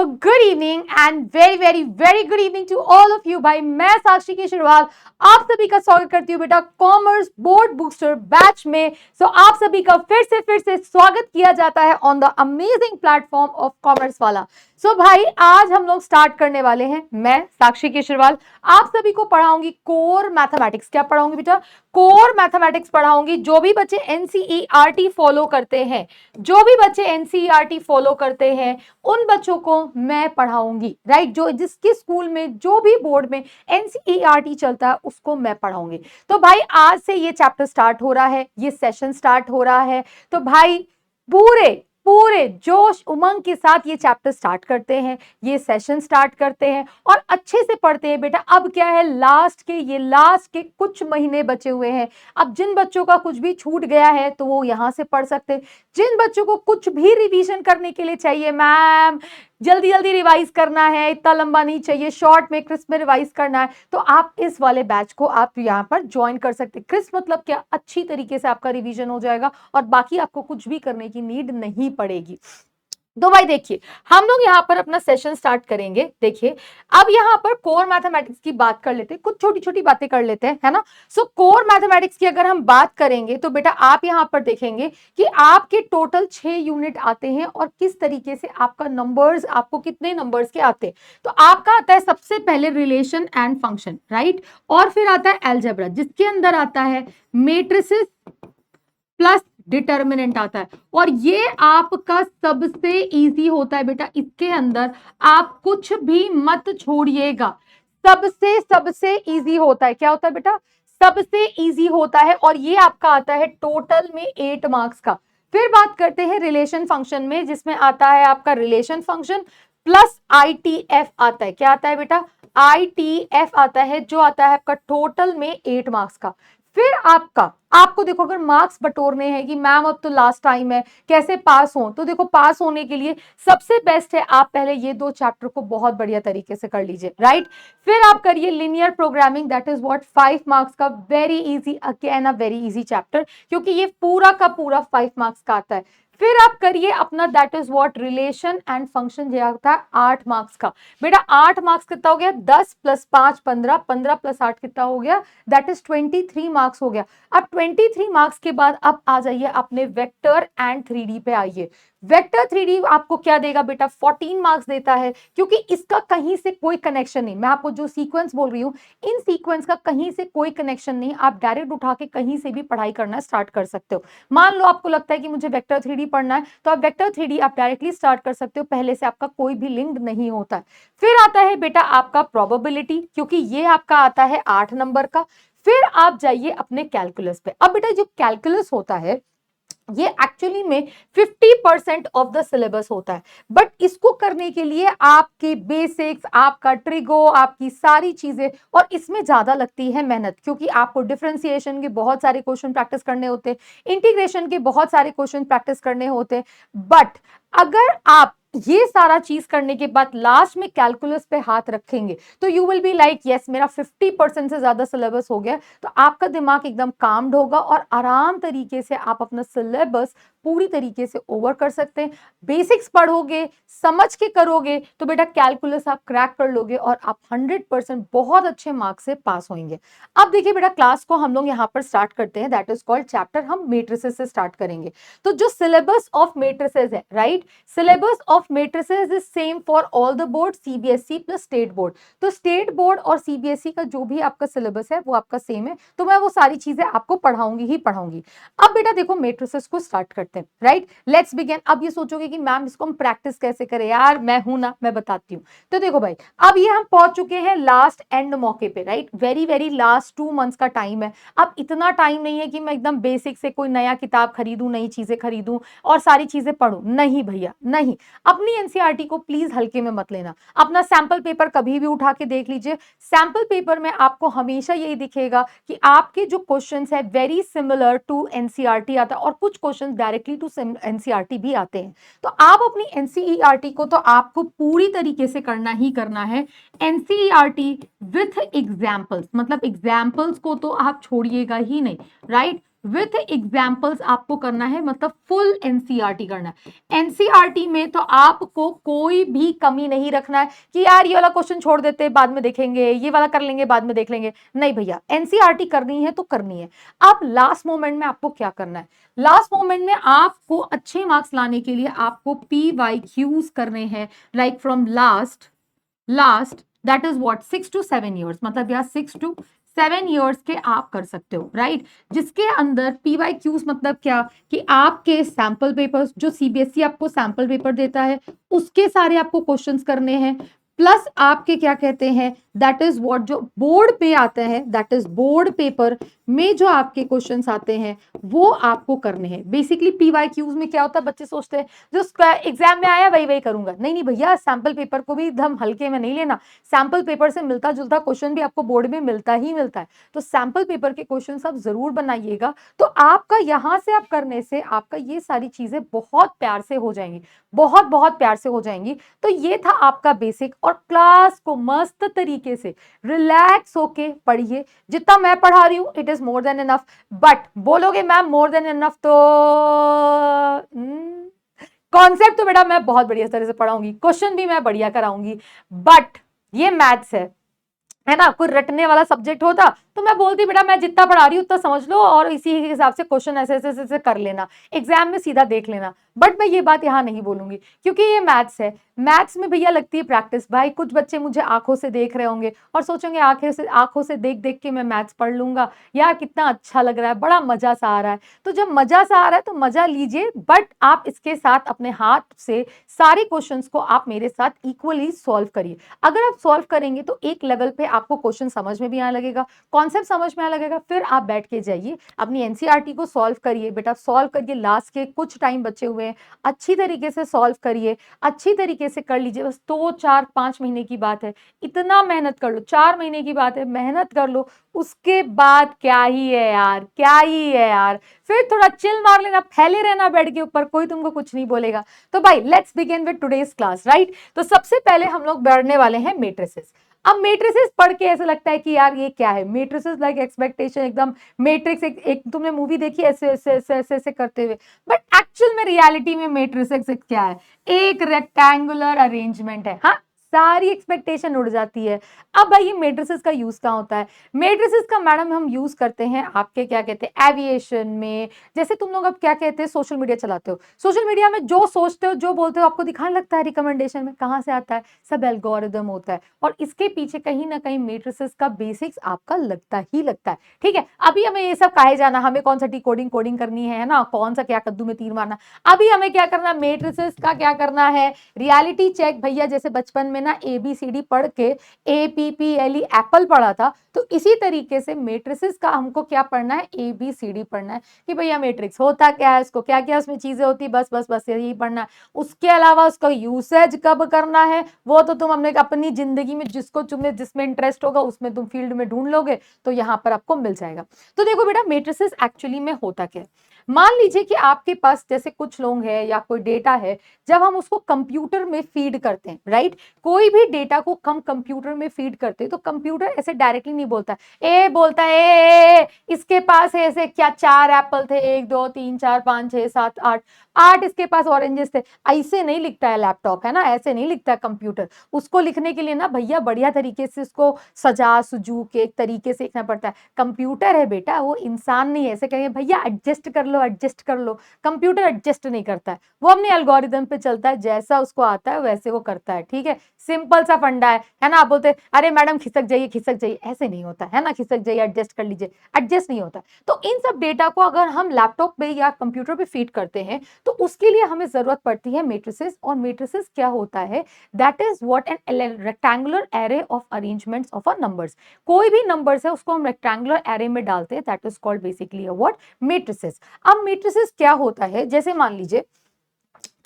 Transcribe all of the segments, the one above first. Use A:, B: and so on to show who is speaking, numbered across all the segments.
A: Good evening and very very very good evening to all of you. भाई मैं साक्षी केशरवाल आप सभी का स्वागत करती हूँ बेटा कॉमर्स बोर्ड बूस्टर बैच में। सो आप सभी का फिर से स्वागत किया जाता है on the amazing platform of commerce वाला। सो भाई आज हम लोग स्टार्ट करने वाले हैं। मैं साक्षी केशरवाल आप सभी को पढ़ाऊंगी कोर मैथमेटिक्स। क्या पढ़ाऊंगी बेटा? कोर मैथमेटिक्स पढ़ाऊंगी। जो भी बच्चे एनसीईआरटी फॉलो करते हैं, जो भी बच्चे एनसीईआरटी फॉलो करते हैं उन बच्चों को मैं पढ़ाऊंगी, राइट। जो जिसके स्कूल में जो भी बोर्ड में एनसीईआरटी चलता है उसको मैं पढ़ाऊंगी। तो भाई आज से ये चैप्टर स्टार्ट हो रहा है, ये सेशन स्टार्ट हो रहा है। तो भाई पूरे पूरे जोश उमंग के साथ ये चैप्टर स्टार्ट करते हैं, ये सेशन स्टार्ट करते हैं और अच्छे से पढ़ते हैं बेटा। अब क्या है, लास्ट के कुछ महीने बचे हुए हैं। अब जिन बच्चों का कुछ भी छूट गया है तो वो यहां से पढ़ सकते हैं। जिन बच्चों को कुछ भी रिवीजन करने के लिए चाहिए, मैम जल्दी जल्दी रिवाइज करना है, इतना लंबा नहीं चाहिए, शॉर्ट में क्रिस्प में रिवाइज करना है, तो आप इस वाले बैच को आप यहाँ पर ज्वाइन कर सकते हैं। क्रिस्प मतलब क्या, अच्छी तरीके से आपका रिवीजन हो जाएगा और बाकी आपको कुछ भी करने की नीड नहीं पड़ेगी। तो भाई देखिए हम लोग यहाँ पर अपना सेशन स्टार्ट करेंगे। देखिए अब यहाँ पर कोर मैथमेटिक्स की बात कर लेते हैं, कुछ छोटी छोटी बातें कर लेते हैं, है ना। सो कोर मैथमेटिक्स की अगर हम बात करेंगे तो बेटा आप यहाँ पर देखेंगे कि आपके टोटल 6 यूनिट आते हैं और किस तरीके से आपका नंबर्स, आपको कितने नंबर्स के आते हैं। तो आपका आता है सबसे पहले रिलेशन एंड फंक्शन, राइट। और फिर आता है अलजेब्रा जिसके अंदर आता है मैट्रिसेस प्लस डिटर्मिनेंट आता है। और ये आपका सबसे इजी होता है बेटा, इसके अंदर आप कुछ भी मत छोड़िएगा। सबसे इजी होता है। क्या होता है बेटा? सबसे इजी होता है और ये आपका आता है टोटल में 8 मार्क्स का। फिर बात करते हैं रिलेशन फंक्शन में, जिसमें आता है आपका रिलेशन फंक्शन प्लस आईटीएफ आता है। क्या आता है बेटा? आईटीएफ आता है, जो आता है आपका टोटल में 8 मार्क्स का। फिर आपको देखो अगर मार्क्स बटोरने हैं कि मैम अब तो लास्ट टाइम है, कैसे पास हो, तो देखो पास होने के लिए सबसे बेस्ट है आप पहले ये 2 चैप्टर को बहुत बढ़िया तरीके से कर लीजिए, राइट। फिर आप करिए linear programming, that is what 5 marks का, very easy, again a very easy chapter, क्योंकि ये पूरा का पूरा 5 मार्क्स का आता है। फिर आप करिए अपना that is what relation and function, ये आता है 8 मार्क्स का। बेटा 8 मार्क्स कितना हो गया? 10 प्लस 5 15, 15 प्लस 8 कितना हो गया? दैट इज 23 मार्क्स हो गया। अब 23 मार्क्स के बाद अब आ जाइए अपने वेक्टर एंड 3D पे आइए। वेक्टर 3D आपको क्या देगा बेटा? 14 मार्क्स देता है, क्योंकि इसका कहीं से कोई कनेक्शन नहीं। मैं आपको जो सीक्वेंस बोल रही हूँ, इन सीक्वेंस का कहीं से कोई कनेक्शन नहीं। आप डायरेक्ट उठा के कहीं से भी पढ़ाई करना स्टार्ट कर सकते हो। मान लो आपको लगता है कि मुझे वेक्टर 3D पढ़ना है, तो आप वेक्टर 3D आप डायरेक्टली स्टार्ट कर सकते हो, पहले से आपका कोई भी लिंक नहीं होता है। फिर आता है बेटा आपका प्रोबेबिलिटी, क्योंकि ये आपका आता है 8 नंबर का। फिर आप जाइए अपने कैलकुलस पे। अब बेटा जो कैलकुलस होता है ये एक्चुअली में 50% ऑफ द सिलेबस होता है, बट इसको करने के लिए आपके बेसिक्स, आपका ट्रिगो, आपकी सारी चीजें, और इसमें ज्यादा लगती है मेहनत, क्योंकि आपको डिफरेंशिएशन के बहुत सारे क्वेश्चन प्रैक्टिस करने होते हैं, इंटीग्रेशन के बहुत सारे क्वेश्चन प्रैक्टिस करने होते हैं। बट अगर आप ये सारा चीज करने के बाद लास्ट में कैलकुलस पे हाथ रखेंगे तो you will be like yes मेरा 50% से ज्यादा सिलेबस हो गया। तो आपका दिमाग एकदम काम्ड होगा और आराम तरीके से आप अपना सिलेबस पूरी तरीके से ओवर कर सकते हैं। बेसिक्स पढ़ोगे, समझ के करोगे तो बेटा कैलकुलस आप क्रैक कर लोगे और आप 100% बहुत अच्छे मार्क्स से पास होंगे। अब देखिए बेटा क्लास को हम लोग यहाँ पर स्टार्ट करते हैं, दैट इज कॉल्ड चैप्टर, हम मैट्रिसेस से स्टार्ट करेंगे। तो जो सिलेबस ऑफ मैट्रिसेस है, right, syllabus of matrices is same for all the board, CBSE plus state board. तो स्टेट बोर्ड और सीबीएसई का जो भी आपका सिलेबस है वो आपका सेम है, तो मैं वो सारी चीजें आपको पढ़ाऊंगी ही पढ़ाऊंगी। अब बेटा देखो मैट्रिसेस को स्टार्ट करते हैं, राइट, लेट्स बिगिन। अब ये सोचोगे कि मैम इसको हम प्रैक्टिस कैसे करें, यार मैं हूं ना, मैं बताती हूँ। तो देखो भाई अब ये हम पहुंच चुके हैं लास्ट एंड मौके पे, right, very very last 2 months का टाइम है। अब इतना टाइम नहीं है कि मैं एकदम बेसिक से कोई नया किताब खरीदूं, नई चीजें खरीदूं और सारी चीजें पढ़ूं, नहीं भैया नहीं। अपनी एनसीईआरटी को प्लीज हल्के में मत लेना। अपना सैंपल पेपर कभी भी उठा के देख लीजिए, सैंपल पेपर में आपको हमेशा यही दिखेगा कि आपके जो क्वेश्चंस है वेरी सिमिलर टू एनसीईआरटी आता है और कुछ क्वेश्चंस डायरेक्टली टू एनसीईआरटी भी आते हैं। तो आप अपनी एनसीईआरटी को तो आपको पूरी तरीके से करना ही करना है, एनसीईआरटी विथ एग्जाम्पल्स, मतलब एग्जाम्पल्स को तो आप छोड़िएगा ही नहीं, राइट। विथ एग्जाम्पल्स आपको करना है, मतलब फुल एनसीईआरटी करना है। एनसीईआरटी में तो आपको कोई भी कमी नहीं रखना है कि यार ये वाला क्वेश्चन छोड़ देते बाद में देखेंगे, ये वाला कर लेंगे बाद में देख लेंगे। नहीं भैया, एनसीईआरटी करनी है तो करनी है। अब लास्ट मोमेंट में आपको क्या करना है, लास्ट मोमेंट में आपको अच्छे मार्क्स लाने के लिए आपको PYQs करने हैं, like from last that is what 6 to 7 years, मतलब यार 6 to 7 years के आप कर सकते हो, राइट। जिसके अंदर PYQs मतलब क्या, कि आपके सैंपल पेपर्स जो सीबीएसई आपको सैंपल पेपर देता है उसके सारे आपको क्वेश्चंस करने हैं, प्लस आपके क्या कहते हैं दैट इज व्हाट जो बोर्ड पे आता है, दैट इज बोर्ड पेपर में जो आपके क्वेश्चंस आते हैं वो आपको करने हैं। बेसिकली PYQs में क्या होता है, बच्चे सोचते हैं जो एग्जाम में आया वही वही करूंगा, नहीं नहीं भैया, सैंपल पेपर को भी एकदम हल्के में नहीं लेना। सैंपल पेपर से मिलता जुलता क्वेश्चन भी आपको बोर्ड में मिलता ही मिलता है, तो सैंपल पेपर के क्वेश्चन आप जरूर बनाइएगा। तो आपका यहां से आप करने से आपका ये सारी चीजें बहुत प्यार से हो जाएंगी, बहुत बहुत प्यार से हो जाएंगी। तो ये था आपका बेसिक, और क्लास को मस्त तरीके से रिलैक्स होके पढ़िए। जितना मैं पढ़ा रही हूं it is more than enough, but बोलोगे मैम मोर देन इनफ तो कॉन्सेप्ट तो बेटा मैं बहुत बढ़िया तरह से पढ़ाऊंगी, क्वेश्चन भी मैं बढ़िया कराऊंगी, बट ये मैथ्स है ना, कोई रटने वाला सब्जेक्ट होता तो मैं बोलती बेटा मैं जितना पढ़ा रही हूँ उतना समझ लो और इसी हिसाब से क्वेश्चन ऐसे ऐसे ऐसे कर लेना, एग्जाम में सीधा देख लेना। बट मैं ये बात यहाँ नहीं बोलूंगी क्योंकि ये मैथ्स है। मैथ्स में भैया लगती है प्रैक्टिस। भाई कुछ बच्चे मुझे आंखों से देख रहे होंगे और सोचेंगे आंखों से देख देख के मैं मैथ्स पढ़ लूंगा, यार कितना अच्छा लग रहा है, बड़ा मजा सा आ रहा है। तो जब मजा सा आ रहा है तो मजा लीजिए, बट आप इसके साथ अपने हाथ से सारे क्वेश्चंस को आप मेरे साथ इक्वली सॉल्व करिए। अगर आप सॉल्व करेंगे तो एक लेवल पे आपको क्वेश्चन समझ में भी आने लगेगा, कॉन्सेप्ट समझ में आने लगेगा, फिर आप बैठ के जाइए अपनी एनसीईआरटी को सॉल्व करिए। बेटा सॉल्व करिए, लास्ट के कुछ टाइम बचे हुए हैं, अच्छी तरीके से सॉल्व करिए, अच्छी तरीके से कर लीजिए। बस 2 4 5 महीने की बात है, इतना मेहनत कर लो, 4 महीने की बात है, मेहनत कर लो। उसके बाद क्या ही है यार, क्या ही है यार, फिर थोड़ा चिल मार लेना, फैले रहना बेड के ऊपर, कोई तुमको कुछ नहीं बोलेगा। तो भाई let's begin with today's class, right. तो सबसे पहले हम लोग बढ़ने वाले हैं मैट्रिसेस। अब मैट्रिसेस पढ़ के ऐसा लगता है कि यार ये क्या है, मैट्रिसेस लाइक एक्सपेक्टेशन, एकदम मैट्रिक्स एक तुमने मूवी देखी ऐसे ऐसे ऐसे ऐसे ऐसे करते हुए, बट एक्चुअल में रियलिटी में मैट्रिसेस क्या है, एक रेक्टेंगुलर अरेंजमेंट है। हाँ, सारी एक्सपेक्टेशन उड़ जाती है। अब भाई ये मैट्रिसेस का यूज कहाँ होता है, मैट्रिसेस का मैडम हम यूज करते हैं आपके क्या कहते हैं एविएशन में। जैसे तुम लोग अब क्या कहते हैं सोशल मीडिया चलाते हो, सोशल मीडिया में जो सोचते हो जो बोलते हो आपको दिखाने लगता है रिकमेंडेशन में, कहाँ से आता है, सब एल्गोरिदम होता है, और इसके पीछे कहीं ना कहीं मैट्रिसेस का बेसिक्स आपका लगता ही लगता है। ठीक है, अभी हमें ये सब काहे जाना, हमें कौन सा डिकोडिंग कोडिंग करनी है ना, कौन सा क्या कद्दू में तीर मारना। अभी हमें क्या करना, मैट्रिसेस का क्या करना है, रियलिटी चेक। भैया जैसे बचपन में ना ABCD पढ़ के APPLE एप्पल पढ़ा था, तो इसी तरीके से मैट्रिसेस का हमको क्या पढ़ना है, ABCD पढ़ना है कि भैया मैट्रिक्स होता क्या है, इसको क्या क्या उसमें चीजें होती, बस बस बस यही पढ़ना है। उसके अलावा उसका यूसेज कब करना है वो तो तुम अपनी जिंदगी में जिसको तुम्हें जिसमें इंटरेस्ट होगा उसमें तुम फील्ड में ढूंढ लोगे, तो यहाँ पर आपको मिल जाएगा। तो देखो बेटा मैट्रिसेस एक्चुअली में होता क्या है, मान लीजिए कि आपके पास जैसे कुछ लोग हैं या कोई डेटा है, जब हम उसको कंप्यूटर में फीड करते हैं, राइट, कोई भी डेटा को हम कंप्यूटर में फीड करते हैं तो कंप्यूटर ऐसे डायरेक्टली नहीं बोलता ए, बोलता है इसके पास ऐसे क्या 4 एप्पल थे, 1 2 3 4 5 6 7 8 इसके पास ऑरेंजेस थे, ऐसे नहीं लिखता है लैपटॉप, है ना, ऐसे नहीं लिखता है कंप्यूटर। उसको लिखने के लिए ना भैया बढ़िया तरीके से इसको सजा सुजू के एक तरीके से लिखना पड़ता है। कंप्यूटर है बेटा, वो इंसान नहीं है, ऐसे कहेंगे भैया एडजस्ट कर लो एडजस्ट कर लो, कंप्यूटर एडजस्ट नहीं करता है, वो अपने एल्गोरिदम पे चलता है, जैसा उसको आता है वैसे वो करता है। ठीक है, सिंपल सा फंडा है ना। आप बोलते अरे मैडम खिसक जाइए, ऐसे नहीं होता है ना, खिसक जाइए एडजस्ट कर लीजिए, एडजस्ट नहीं होता। तो इन सब डेटा को अगर हम लैपटॉप पे या कंप्यूटर पे फीड करते हैं तो उसके लिए हमें जरूरत पड़ती है मैट्रिसेस। और मैट्रिसेस क्या होता है, that is what an rectangular array of arrangements of a numbers. कोई भी नंबर्स है उसको हम रेक्टेंगुलर एरे में डालते हैं, that is called basically what matrices. अब मैट्रिसेस क्या होता है, जैसे मान लीजिए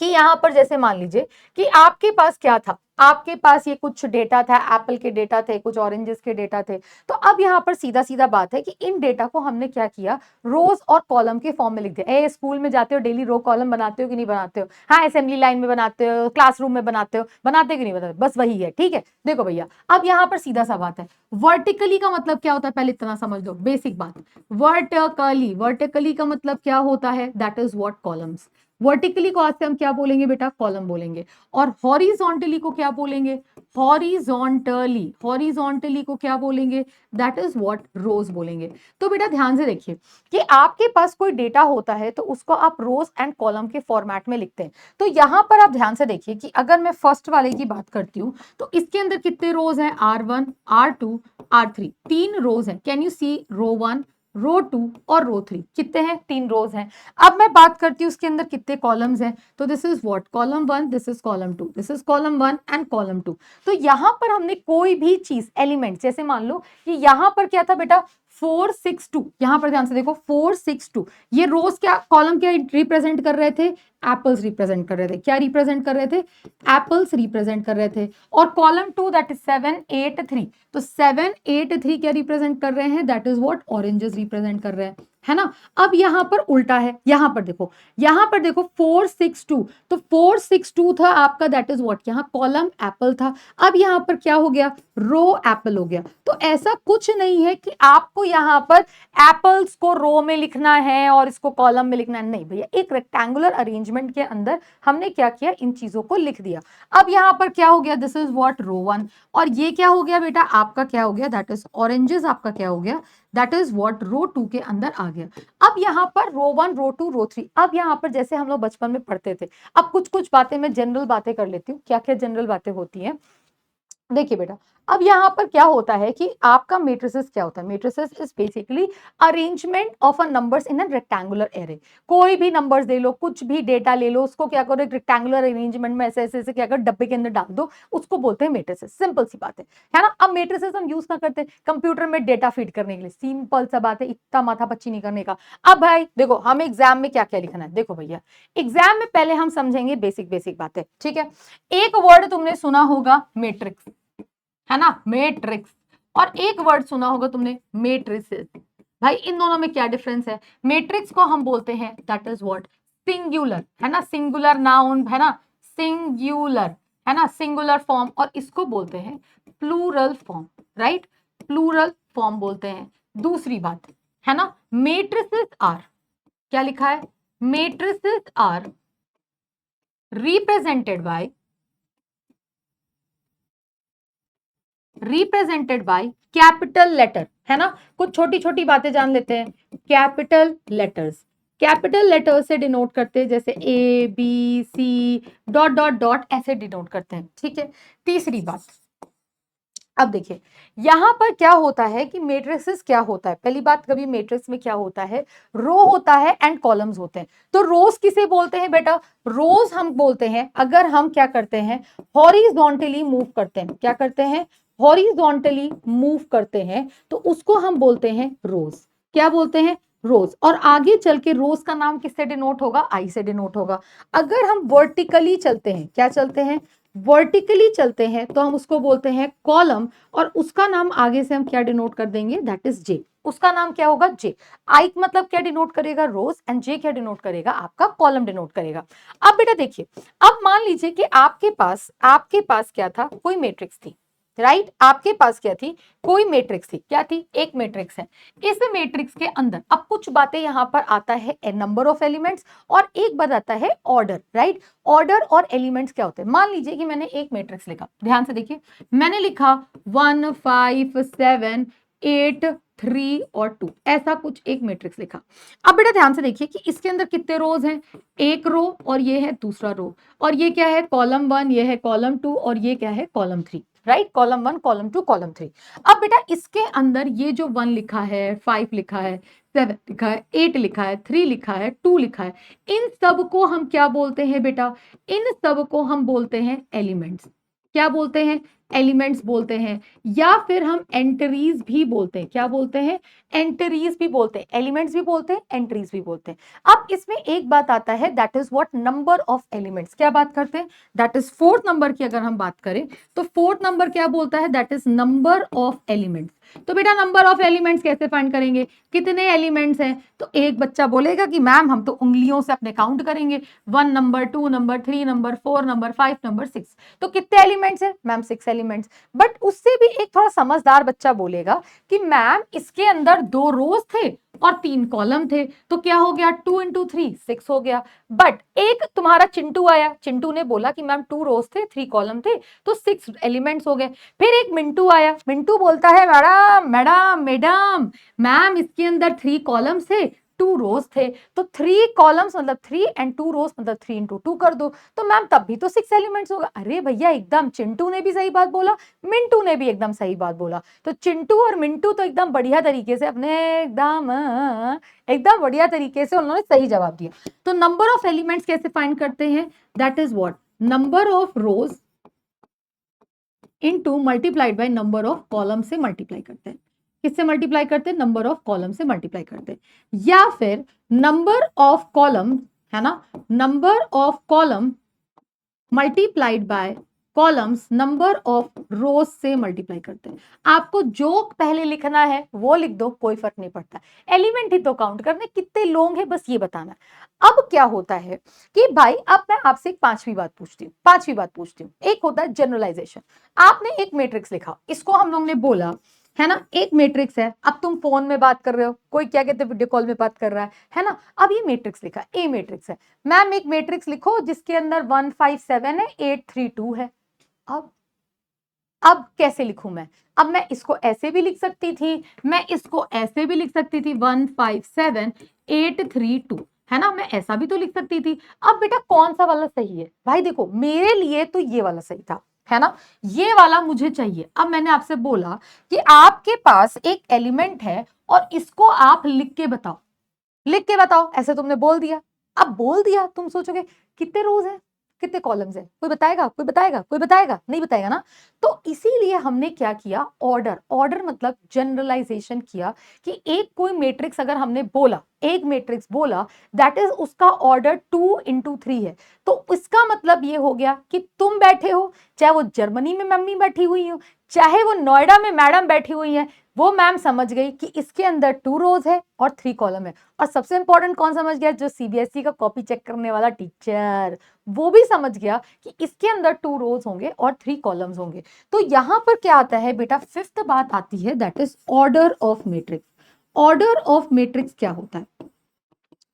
A: कि यहां पर जैसे मान लीजिए कि आपके पास क्या था, आपके पास ये कुछ डेटा था, एप्पल के डेटा थे, कुछ ऑरेंजेस के डेटा थे। तो अब यहाँ पर सीधा सीधा बात है कि इन डेटा को हमने क्या किया, रोज और कॉलम के फॉर्म में लिख दिया। स्कूल में जाते हो, डेली रो कॉलम बनाते हो कि नहीं बनाते हो? हाँ, असेंबली लाइन में बनाते हो, क्लासरूम में बनाते हो, बनाते कि नहीं बनाते? बस वही है, ठीक है। देखो भैया, अब यहाँ पर सीधा सा बात है, वर्टिकली का मतलब क्या होता है, पहले इतना समझ लो, बेसिक बात। वर्टिकली का मतलब क्या होता है, that is what columns. Vertically को आज से हम क्या बोलेंगे बेटा, कॉलम बोलेंगे। और हॉरिजॉन्टली को क्या बोलेंगे, हॉरिजॉन्टली को क्या बोलेंगे, दैट इज व्हाट रोज बोलेंगे। तो बेटा ध्यान से देखिए कि आपके पास कोई डेटा होता है तो उसको आप रोज एंड कॉलम के फॉर्मेट में लिखते हैं। तो यहां पर आप ध्यान से देखिए कि अगर मैं फर्स्ट वाले की बात करती हूं तो इसके अंदर कितने रोज हैं, R1, R2, R3, 3 रोज हैं। कैन यू सी, रो 1, रो 2 और रो 3 कितने हैं, 3 रोज हैं। अब मैं बात करती हूँ उसके अंदर कितने कॉलम्स हैं, तो this is what, column 1, this is column 2, this is column 1 and column 2। तो यहां पर हमने कोई भी चीज एलिमेंट, जैसे मान लो कि यहां पर क्या था बेटा, 462, यहां पर ध्यान से देखो 462, ये रोज क्या, कॉलम क्या रिप्रेजेंट कर रहे थे, एप्पल्स रिप्रेजेंट कर रहे थे। क्या रिप्रेजेंट कर रहे थे, एप्पल्स रिप्रेजेंट कर रहे थे। और कॉलम 2 दैट इज 783, तो 783 क्या रिप्रेजेंट कर रहे हैं, that is what oranges represent कर रहे हैं, है ना। अब यहां पर उल्टा है, यहां पर देखो, 462, तो 462 था आपका, दैट इज व्हाट, यहां कॉलम एप्पल था। अब यहां पर क्या हो गया, रो एप्पल हो गया। तो ऐसा कुछ नहीं है कि आपको यहां पर एप्पल्स को रो में लिखना है और इसको कॉलम में लिखना है, नहीं भैया, एक रेक्टेंगुलर अरेंजमेंट के अंदर हमने क्या किया, इन चीजों को लिख दिया। अब यहां पर क्या हो गया, दिस इज व्हाट रो 1, और ये क्या हो गया बेटा, आपका क्या हो गया, दैट इज ऑरेंजेस, आपका क्या हो गया, दैट इज व्हाट रो 2 के अंदर आ गया। अब यहां पर रो 1, रो 2, रो 3, अब यहां पर जैसे हम लोग बचपन में पढ़ते थे, अब कुछ कुछ बातें मैं जनरल बातें कर लेती हूँ। क्या क्या जनरल बातें होती हैं, देखिए बेटा, अब यहां पर क्या होता है कि आपका मेट्रिसेस क्या होता है, matrices is basically arrangement of a numbers in a rectangular array. कोई भी नंबर्स ले लो, कुछ भी डेटा ले लो, उसको क्या करो, एक रेक्टेंगुलर अरेंजमेंट में ऐसे ऐसे ऐसे क्या करो, डब्बे के अंदर डाल दो, उसको बोलते हैं मेट्रिसेस। सिंपल सी बात है ना। अब मेट्रिसेस हम यूज ना करते कंप्यूटर में डेटा फीड करने के लिए, सिंपल सा बात है, इतना माथा पच्ची नहीं करने का। अब भाई देखो, हमें एग्जाम में क्या क्या लिखना है, देखो भैया, एग्जाम में पहले हम समझेंगे बेसिक बेसिक बातें, ठीक है। एक वर्ड तुमने सुना होगा मैट्रिक्स, है ना, मैट्रिक्स। और एक वर्ड सुना होगा तुमने, मैट्रिसेस। भाई इन दोनों में क्या डिफरेंस है, मैट्रिक्स को हम बोलते हैं दैट इज व्हाट सिंगुलर, है ना, सिंगुलर नाउन, है ना, सिंगुलर, है ना, सिंगुलर फॉर्म। और इसको बोलते हैं plural form, right, plural form बोलते हैं। दूसरी बात, है ना, मैट्रिसेस आर, क्या लिखा है, matrices are represented by capital letter, है ना। कुछ छोटी छोटी बातें जान लेते हैं, कैपिटल लेटर्स, कैपिटल लेटर से डिनोट करते हैं, जैसे A B C dot dot dot ऐसे डिनोट करते हैं, ठीक है। तीसरी बात, अब देखिए यहां पर क्या होता है कि मैट्रिक्स क्या होता है, पहली बात, कभी मैट्रिक्स में क्या होता है, रो होता है एंड कॉलम्स होते हैं। तो रोज किसे बोलते हैं बेटा, रोज हम बोलते हैं अगर हम क्या करते हैं, हॉरिजॉन्टली मूव करते हैं, क्या करते हैं, हॉरिजॉन्टली मूव करते हैं, तो उसको हम बोलते हैं रोज। क्या बोलते हैं, रोज। और आगे चल के रोज का नाम किससे डिनोट होगा, आई से डिनोट होगा। अगर हम वर्टिकली चलते हैं, क्या चलते हैं, वर्टिकली चलते हैं, तो हम उसको बोलते हैं कॉलम, और उसका नाम आगे से हम क्या डिनोट कर देंगे, दैट इज जे। उसका नाम क्या होगा, जे। आई मतलब क्या डिनोट करेगा, रोज, एंड जे क्या डिनोट करेगा, आपका कॉलम डिनोट करेगा। अब बेटा देखिए, अब मान लीजिए कि आपके पास क्या था, कोई मैट्रिक्स थी, राइट, आपके पास क्या थी, कोई मैट्रिक्स थी, क्या थी, एक मैट्रिक्स है। इस मैट्रिक्स के अंदर अब कुछ बातें यहां पर आता है नंबर ऑफ एलिमेंट्स, और एक बात आता है ऑर्डर, राइट। ऑर्डर और एलिमेंट्स क्या होते हैं, मान लीजिए कि मैंने एक मैट्रिक्स लिखा, ध्यान से देखिए, मैंने लिखा 1 5 7 8 3 और 2, ऐसा कुछ एक मैट्रिक्स लिखा। अब बेटा ध्यान से देखिए कि इसके अंदर कितने रोज हैं, एक रो, और ये है दूसरा रो, और ये क्या है, कॉलम 1, ये है कॉलम 2, और ये क्या है, column 3, right, column 1, column 2, column 3। अब बेटा इसके अंदर ये जो 1 लिखा है, 5 लिखा है, 7 लिखा है, 8 लिखा है, 3 लिखा है, 2 लिखा है, इन सब को हम क्या बोलते हैं बेटा, इन सब को हम बोलते हैं एलिमेंट्स। क्या बोलते हैं, एलिमेंट्स बोलते हैं, या फिर हम एंट्रीज भी बोलते हैं। क्या बोलते हैं? एंट्रीज भी बोलते हैं, एलिमेंट्स भी बोलते हैं, एंट्रीज भी बोलते हैं। अब इसमें एक बात आता है, that is what number of elements. क्या बात करते हैं? दैट इज फोर्थ नंबर की अगर हम बात करें तो फोर्थ नंबर क्या बोलता है? That is number of elements. तो बेटा नंबर ऑफ एलिमेंट्स कैसे फाइंड करेंगे? कितने एलिमेंट्स हैं? तो एक बच्चा बोलेगा कि मैम हम तो उंगलियों से अपने काउंट करेंगे, 1 number, 2 number, 3 number, 4 number, 5 number, 6। तो कितने एलिमेंट्स हैं? Ma'am 6 elements. बट उससे भी एक थोड़ा समझदार बच्चा बोलेगा कि मैम इसके अंदर 2 रोज थे और 3 कॉलम थे, तो क्या हो गया? 2 इंटू 3 6 हो गया। बट एक तुम्हारा चिंटू आया, चिंटू ने बोला कि मैम 2 रोज थे, 3 कॉलम थे, तो 6 एलिमेंट्स हो गए। फिर एक मिंटू आया, मिंटू बोलता है मैडम मैडम मैडम मैम इसके अंदर 3 कॉलम्स थे, 2 रोज थे, तो 3 कॉलम्स मतलब 3 एंड 2 रोज मतलब 3 इंटू 2 कर दो, तो मैम तब भी तो 6 एलिमेंट्स होगा। अरे भैया एकदम चिंटू ने भी सही बात बोला, मिंटू ने भी एकदम सही बात बोला। तो चिंटू और मिंटू तो एकदम बढ़िया तरीके से अपने एकदम बढ़िया तरीके से उन्होंने सही जवाब दिया। तो नंबर ऑफ एलिमेंट्स कैसे फाइंड करते हैं? That is what number of rose into multiplied by number of column से मल्टीप्लाई करते हैं। किससे मल्टीप्लाई करते हैं? नंबर ऑफ कॉलम से मल्टीप्लाई करते हैं। या फिर नंबर ऑफ कॉलम, है ना, number of column multiplied by columns number of रोज से मल्टीप्लाई करते हैं। आपको जो पहले लिखना है वो लिख दो, कोई फर्क नहीं पड़ता, एलिमेंट ही तो काउंट करने, कितने लोग हैं बस ये बताना है। अब क्या होता है कि भाई अब मैं आपसे एक पांचवी बात पूछती हूँ। एक होता है जनरलाइजेशन। आपने एक मैट्रिक्स लिखा, इसको हम लोग ने बोला, है ना, एक मैट्रिक्स है। अब तुम फोन में बात कर रहे हो, कोई क्या कहते हैं वीडियो कॉल में बात कर रहा है ना। अब ये मैट्रिक्स लिखा, ए मैट्रिक्स है। मैम एक मैट्रिक्स लिखो जिसके अंदर 1 5 7 है, 8 3 2 है। अब कैसे लिखूं मैं? अब मैं इसको ऐसे भी लिख सकती थी, मैं इसको ऐसे भी लिख सकती थी, 1 5 7 8 3 2, है ना, मैं ऐसा भी तो लिख सकती थी। अब बेटा कौन सा वाला सही है? भाई देखो मेरे लिए तो ये वाला सही था, है ना, ये वाला मुझे चाहिए। अब मैंने आपसे बोला कि आपके पास एक एलिमेंट है और इसको आप लिख के बताओ, ऐसे तुमने बोल दिया। अब बोल दिया, तुम सोचोगे कितने रोज है, कितने कॉलम्स है, कोई बताएगा? नहीं बताएगा ना। तो इसीलिए हमने क्या किया, ऑर्डर मतलब जनरलाइजेशन किया कि एक कोई मैट्रिक्स अगर हमने बोला, एक मैट्रिक्स बोला, दैट इज उसका ऑर्डर 2 इंटू 3 है। तो इसका मतलब ये हो गया कि तुम बैठे हो, चाहे वो जर्मनी में मम्मी बैठी हुई हो, चाहे वो नोएडा में मैडम बैठी हुई है, वो मैम समझ गई कि इसके अंदर 2 रोज है और 3 कॉलम है। और सबसे इंपॉर्टेंट कौन समझ गया? जो सीबीएसई का कॉपी चेक करने वाला टीचर, वो भी समझ गया कि इसके अंदर 2 रोज होंगे और 3 कॉलम्स होंगे। तो यहां पर क्या आता है बेटा, फिफ्थ बात आती है, that is order of matrix. Order of matrix क्या होता है?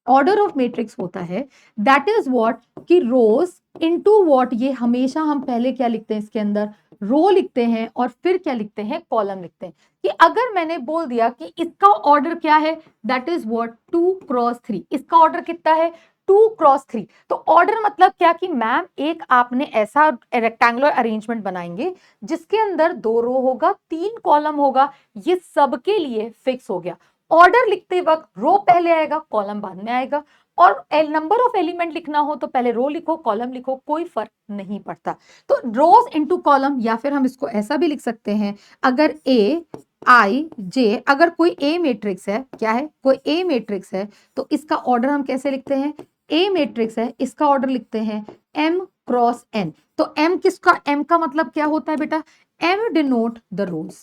A: ऑर्डर ऑफ मैट्रिक्स होता है दैट इज व्हाट कि रोज इनटू व्हाट, ये हमेशा हम पहले क्या लिखते हैं, इसके अंदर रो लिखते हैं और फिर क्या लिखते हैं, कॉलम लिखते हैं। कि अगर मैंने बोल दिया कि इसका ऑर्डर क्या है, दैट इज व्हाट 2 क्रॉस 3, इसका ऑर्डर कितना है, 2 क्रॉस 3। तो ऑर्डर मतलब क्या कि मैम एक आपने ऐसा रेक्टेंगुलर अरेंजमेंट बनाएंगे जिसके अंदर 2 रो होगा, 3 कॉलम होगा, ये सबके लिए फिक्स हो गया। ऑर्डर लिखते वक्त रो पहले आएगा, कॉलम बाद में आएगा। और नंबर ऑफ एलिमेंट लिखना हो तो पहले रो लिखो, कॉलम लिखो, कोई फर्क नहीं पड़ता। तो रोज इनटू कॉलम, या फिर हम इसको ऐसा भी लिख सकते हैं, अगर ए आई जे, अगर कोई ए मैट्रिक्स है, क्या है, कोई ए मैट्रिक्स है, तो इसका ऑर्डर हम कैसे लिखते हैं, ए मैट्रिक्स है, इसका ऑर्डर लिखते हैं एम क्रॉस एन। तो एम किसका, एम का मतलब क्या होता है बेटा, एम डिनोट द रोज,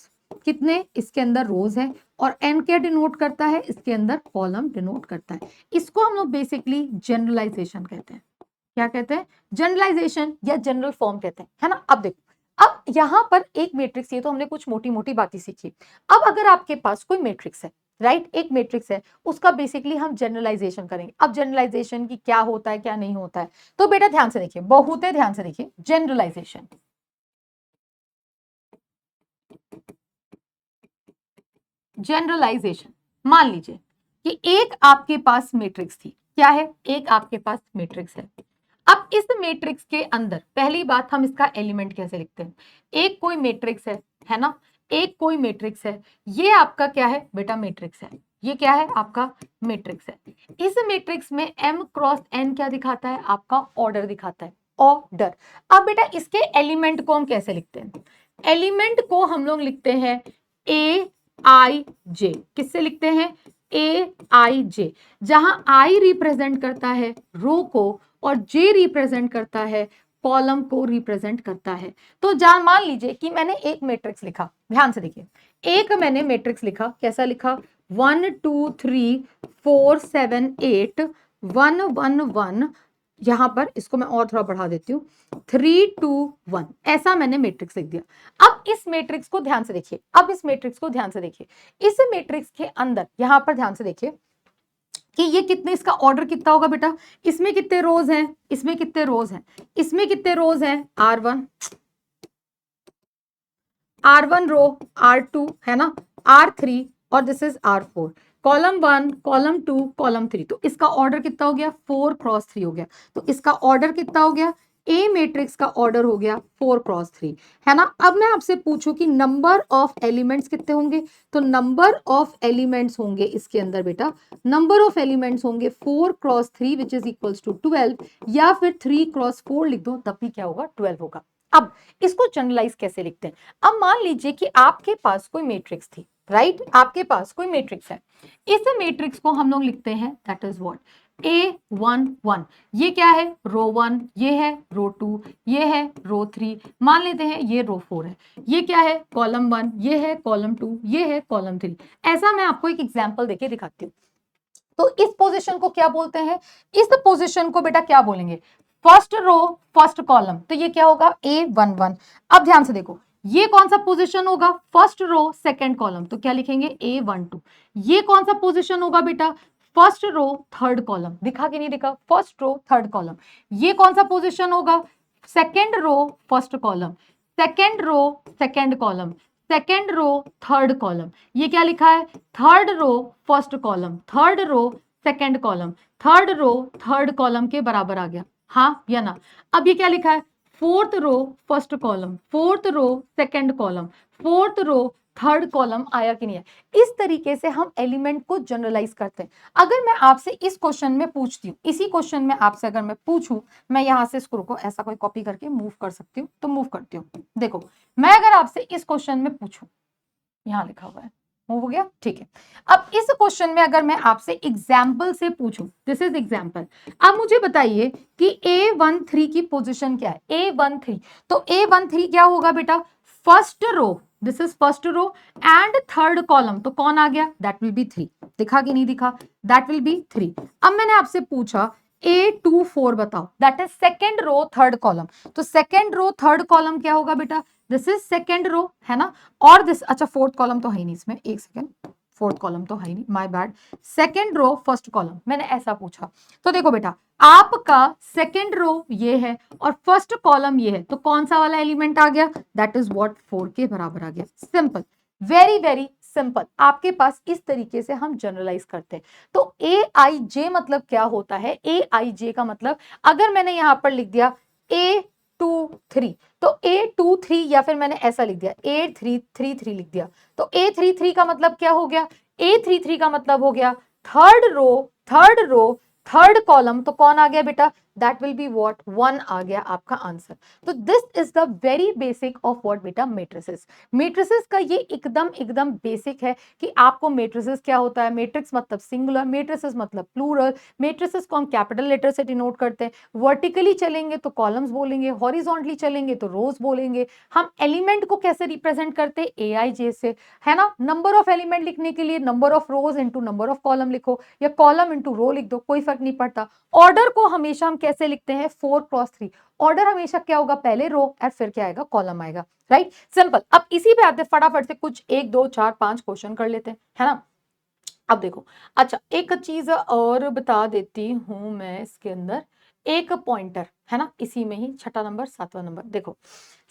A: कितने इसके अंदर रोज है, और एन क्या डिनोट करता है, इसके अंदर कॉलम डिनोट करता है। इसको हम लोग बेसिकली जनरलाइजेशन कहते हैं। क्या कहते हैं? जनरलाइजेशन या जनरल फॉर्म कहते हैं, है ना। अब देखो, अब यहां पर एक मैट्रिक्स, ये तो हमने कुछ मोटी मोटी बातें सीखी। अब अगर आपके पास कोई मैट्रिक्स है, राइट, एक मैट्रिक्स है, उसका बेसिकली हम जनरलाइजेशन करेंगे। अब जनरलाइजेशन की क्या होता है क्या नहीं होता है, तो बेटा ध्यान से देखिए, बहुत ध्यान से देखिए, जनरलाइजेशन। जनरलाइजेशन, मान लीजिए कि एक आपके पास मैट्रिक्स थी, क्या है, एक आपके पास मैट्रिक्स है। अब इस मैट्रिक्स के अंदर पहली बात, हम इसका एलिमेंट कैसे लिखते हैं, एक कोई मैट्रिक्स है ना, एक कोई मैट्रिक्स है, ये आपका क्या है बेटा, मैट्रिक्स है, ये क्या है आपका मैट्रिक्स है। इस मैट्रिक्स में m क्रॉस n क्या दिखाता है, आपका ऑर्डर दिखाता है, ऑर्डर। अब बेटा इसके एलिमेंट को हम कैसे लिखते हैं, एलिमेंट को हम लोग लिखते हैं ए आई जे। किससे लिखते हैं? ए आई जे, जहां आई रिप्रेजेंट करता है रो को और जे रिप्रेजेंट करता है कॉलम को रिप्रेजेंट करता है। तो जान मान लीजिए कि मैंने एक मैट्रिक्स लिखा, ध्यान से देखिए, एक मैंने मैट्रिक्स लिखा, कैसा लिखा? 1 2 3 4 7 8 1 1 1, यहां पर इसको मैं और थोड़ा बढ़ा देती हूँ, 3 2 1, ऐसा मैंने मैट्रिक्स लिख दिया। अब इस मैट्रिक्स को ध्यान से देखिए, अब इस मैट्रिक्स को ध्यान से देखिए, इस मैट्रिक्स के अंदर यहां पर ध्यान से देखिए कि ये कितने, इसका ऑर्डर कितना होगा बेटा? इसमें कितने रोज हैं? इसमें कितने रोज हैं? इसमें कितने रोज हैं? R1 रो, R2 है ना, R3 और this is R4, column 1 column 2 column 3। तो इसका ऑर्डर कितना हो गया? 4 क्रॉस 3 हो गया। तो इसका ऑर्डर कितना हो गया? ए मैट्रिक्स का ऑर्डर हो गया 4 क्रॉस 3, है ना। अब मैं आपसे पूछूं कि नंबर ऑफ एलिमेंट्स कितने होंगे? तो नंबर ऑफ एलिमेंट्स होंगे इसके अंदर बेटा, नंबर ऑफ एलिमेंट्स होंगे 4 cross 3 which is equals to 12, या फिर 3 क्रॉस 4 लिख दो तब भी क्या होगा? 12 होगा। अब इसको जनरलाइज कैसे लिखते हैं? अब मान लीजिए कि आपके पास कोई मैट्रिक्स थी, राइट, आपके पास कोई मैट्रिक्स है, इस मैट्रिक्स को हम लोग लिखते हैं दैट इज व्हाट? A11। ये क्या है? रो 1, ये है रो 2, ये है रो 3, मान लेते हैं ये रो 4 है। ये क्या है? कॉलम 1, ये है कॉलम 2, ये है कॉलम 3। ऐसा मैं आपको एक एग्जांपल देके दिखाती हूँ। तो इस पोजीशन को क्या बोलते हैं? इस पोजीशन को बेटा क्या बोलेंगे? First row first column. तो ये क्या होगा? A11। अब ध्यान से देखो, ये कौन सा पोजीशन होगा? First row second column. तो क्या लिखेंगे? A12। ये कौन सा पोजीशन होगा बेटा? First row third column. दिखा कि नहीं दिखा? First row third column. ये कौन सा पोजीशन होगा? Second row first column, second row second column, second row third column. ये क्या लिखा है? Third row first column, third row second column, third row third column के बराबर आ गया, हाँ या ना? अब ये क्या लिखा है? Fourth row first column, fourth row second column, fourth row third column आया कि नहीं है? इस तरीके से हम एलिमेंट को जनरलाइज करते हैं। अगर मैं आपसे इस क्वेश्चन में पूछती हूँ, इसी क्वेश्चन में आपसे अगर मैं पूछूं, मैं यहां से स्क्रू को ऐसा कोई कॉपी करके मूव कर सकती हूँ, तो मूव करती हूँ। देखो, मैं अगर आपसे इस क्वेश्चन में पूछूं, यहां लिखा हुआ है, मूव हो गया, ठीक है। अब इस क्वेश्चन में अगर मैं आपसे एग्जाम्पल से पूछूं, दिस इज एग्जाम्पल, अब मुझे बताइए कि A13 की पोजीशन क्या है? A13, तो A13 क्या होगा बेटा? First row, this is first row and third column. तो कौन आ गया? That will be 3। दिखा कि नहीं दिखा? That will be 3। अब मैंने आपसे पूछा A24 बताओ, that is second row third column. तो सेकेंड रो थर्ड कॉलम क्या होगा बेटा? दिस इज सेकेंड रो, है ना। और दिस, अच्छा फोर्थ कॉलम तो है ही नहीं इसमें, एक सेकेंड, फोर्थ कॉलम तो है ही नहीं, my bad. Second row first column, मैंने ऐसा पूछा। तो देखो बेटा, आपका सेकेंड रो ये है और फर्स्ट कॉलम ये है, तो कौन सा वाला एलिमेंट आ गया? That is what? 4 के बराबर आ गया। Simple, very very simple. आपके पास इस तरीके से हम जनरलाइज करते हैं। तो ए आई जे मतलब क्या होता है? ए आई जे का मतलब, अगर मैंने यहां पर लिख दिया A23, तो A23, या फिर मैंने ऐसा लिख दिया A333 लिख दिया, तो A33 का मतलब क्या हो गया? A33 का मतलब हो गया थर्ड रो थर्ड कॉलम। तो कौन आ गया बेटा? That will be what? 1 आ गया आपका आंसर। तो this is the very basic of what बेटा? मैट्रिसेस। मैट्रिसेस का ये एकदम बेसिक है कि आपको मैट्रिसेस क्या होता है, मैट्रिक्स मतलब सिंगुलर, मैट्रिसेस मतलब प्लूरल, मैट्रिसेस को हम कैपिटल लेटर से डिनोट करते हैं, वर्टिकली चलेंगे तो कॉलम्स बोलेंगे, हॉरिजॉन्टली चलेंगे तो रोज बोलेंगे। हम एलिमेंट को कैसे रिप्रेजेंट करते हैं? AIJ से, है ना। नंबर ऑफ एलिमेंट लिखने के लिए number of rose into number of column लिखो, या कॉलम इंटू रो लिख दो, कोई फर्क नहीं पड़ता। ऑर्डर को हमेशा हम कैसे लिखते हैं? 4 क्रॉस 3। ऑर्डर हमेशा क्या होगा? पहले रो और फिर क्या आएगा? कॉलम आएगा, राइट, सिंपल। अब इसी पे आते फटाफट से कुछ 1 2 4 5 क्वेश्चन कर लेते हैं, है ना। अब देखो, अच्छा एक चीज और बता देती हूं मैं इसके अंदर, एक पॉइंटर है ना, इसी में ही, छठा नंबर 7वां नंबर। देखो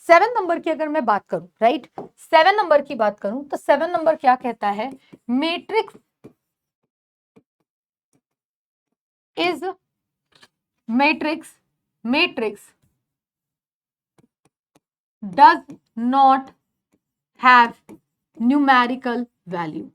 A: 7 नंबर की अगर मैं बात करूं, राइट, 7 नंबर की बात करूं, तो 7 नंबर क्या कहता है? Matrix is matrix does not have numerical value.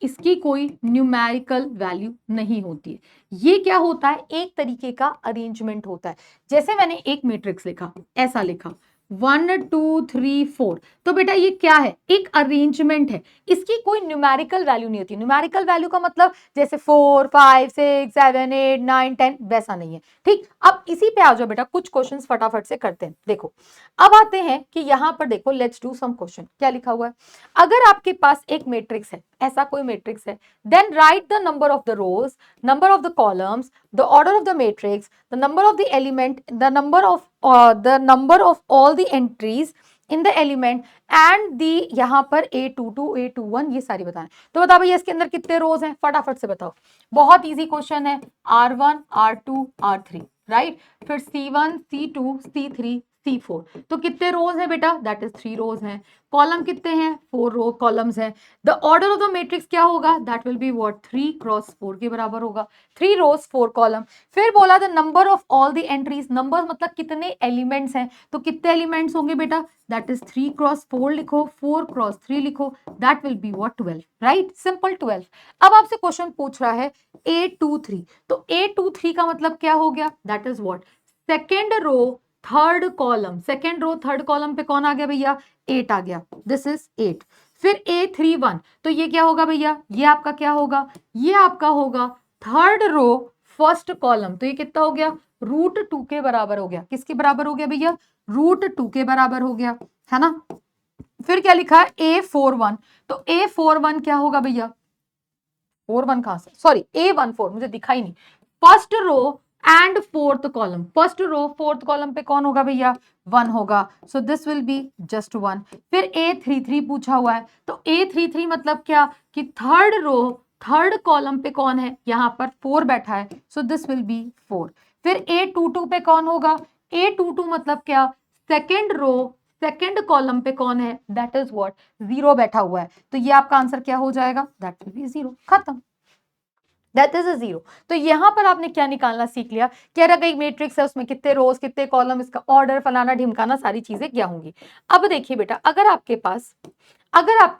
A: इसकी कोई न्यूमेरिकल वैल्यू नहीं होती है। ये क्या होता है? एक तरीके का अरेंजमेंट होता है। जैसे मैंने एक मैट्रिक्स लिखा, ऐसा लिखा 1 2 3 4। तो बेटा ये क्या है, एक अरेंजमेंट है, इसकी कोई न्यूमेरिकल वैल्यू नहीं होती। न्यूमेरिकल वैल्यू का मतलब जैसे 4 5 6 7 8 9 10 वैसा नहीं है, ठीक। अब इसी पे आ जाओ बेटा, कुछ क्वेश्चंस फटाफट से करते हैं। देखो अब आते हैं कि यहां पर देखो, लेट्स डू सम क्वेश्चन। क्या लिखा हुआ है, अगर आपके पास एक मैट्रिक्स है, ऐसा कोई मैट्रिक्स है, then write the number of the rows, number of the columns, the order of the matrix, the number of the element, the number of all the entries in the element and the यहाँ पर A22 A21 ये सारी बताएं। तो बताओ भैया इसके अंदर कितने रोज हैं, फटाफट से बताओ। बहुत इजी क्वेश्चन है, R1 R2 R3 राइट, फिर C1 C2 C3 C4। तो कितने रोज है बेटा, दैट इज 3 रोज हैं। कॉलम कितने हैं, 4 रो कॉलम्स हैं। The order of the matrix क्या होगा, that will be what 3 cross 4 के बराबर होगा, 3 रोज 4 कॉलम। फिर बोला the number of all the entries, number मतलब कितने एलिमेंट्स हैं, तो कितने एलिमेंट्स होंगे बेटा, दैट इज 3 क्रॉस 4 लिखो, 4 क्रॉस 3 लिखो, that will be what 12 right, simple 12। अब आपसे क्वेश्चन पूछ रहा है A23, तो A23 का मतलब क्या हो गया, that is what second row third column, second row third column पे कौन आ गया भैया, 8 आ गया, दिस इज 8। फिर A31, तो ये क्या होगा भैया, ये आपका क्या होगा, ये आपका होगा थर्ड रो फर्स्ट कॉलम, तो ये कितना हो गया, √2 के बराबर हो गया। किसके बराबर हो गया भैया, √2 के बराबर हो गया, है ना। फिर क्या लिखा है A41, तो A41 क्या होगा भैया, 41 कहां से, सॉरी A14 मुझे दिखा ही नहीं, first row and fourth column, first row fourth column पे कौन होगा भैया, 1 होगा, so this will be just 1। फिर A33 पूछा हुआ है, तो A33 मतलब क्या कि थर्ड रो थर्ड कॉलम पे कौन है, यहां पर 4 बैठा है, सो दिस विल बी 4। फिर A22 पे कौन होगा, A22 मतलब क्या, सेकेंड रो सेकेंड कॉलम पे कौन है, दैट इज व्हाट 0 बैठा हुआ है, तो ये आपका आंसर क्या हो जाएगा, दैट विल बी 0, खत्म, दैट इज अ 0। तो यहां पर आपने क्या निकालना सीख लिया कि अगर एक मैट्रिक्स है उसमें कितने रोज कितने कॉलम, इसका ऑर्डर फलाना ढिमकाना सारी चीजें क्या होंगी। अब देखिए बेटा, अगर आपके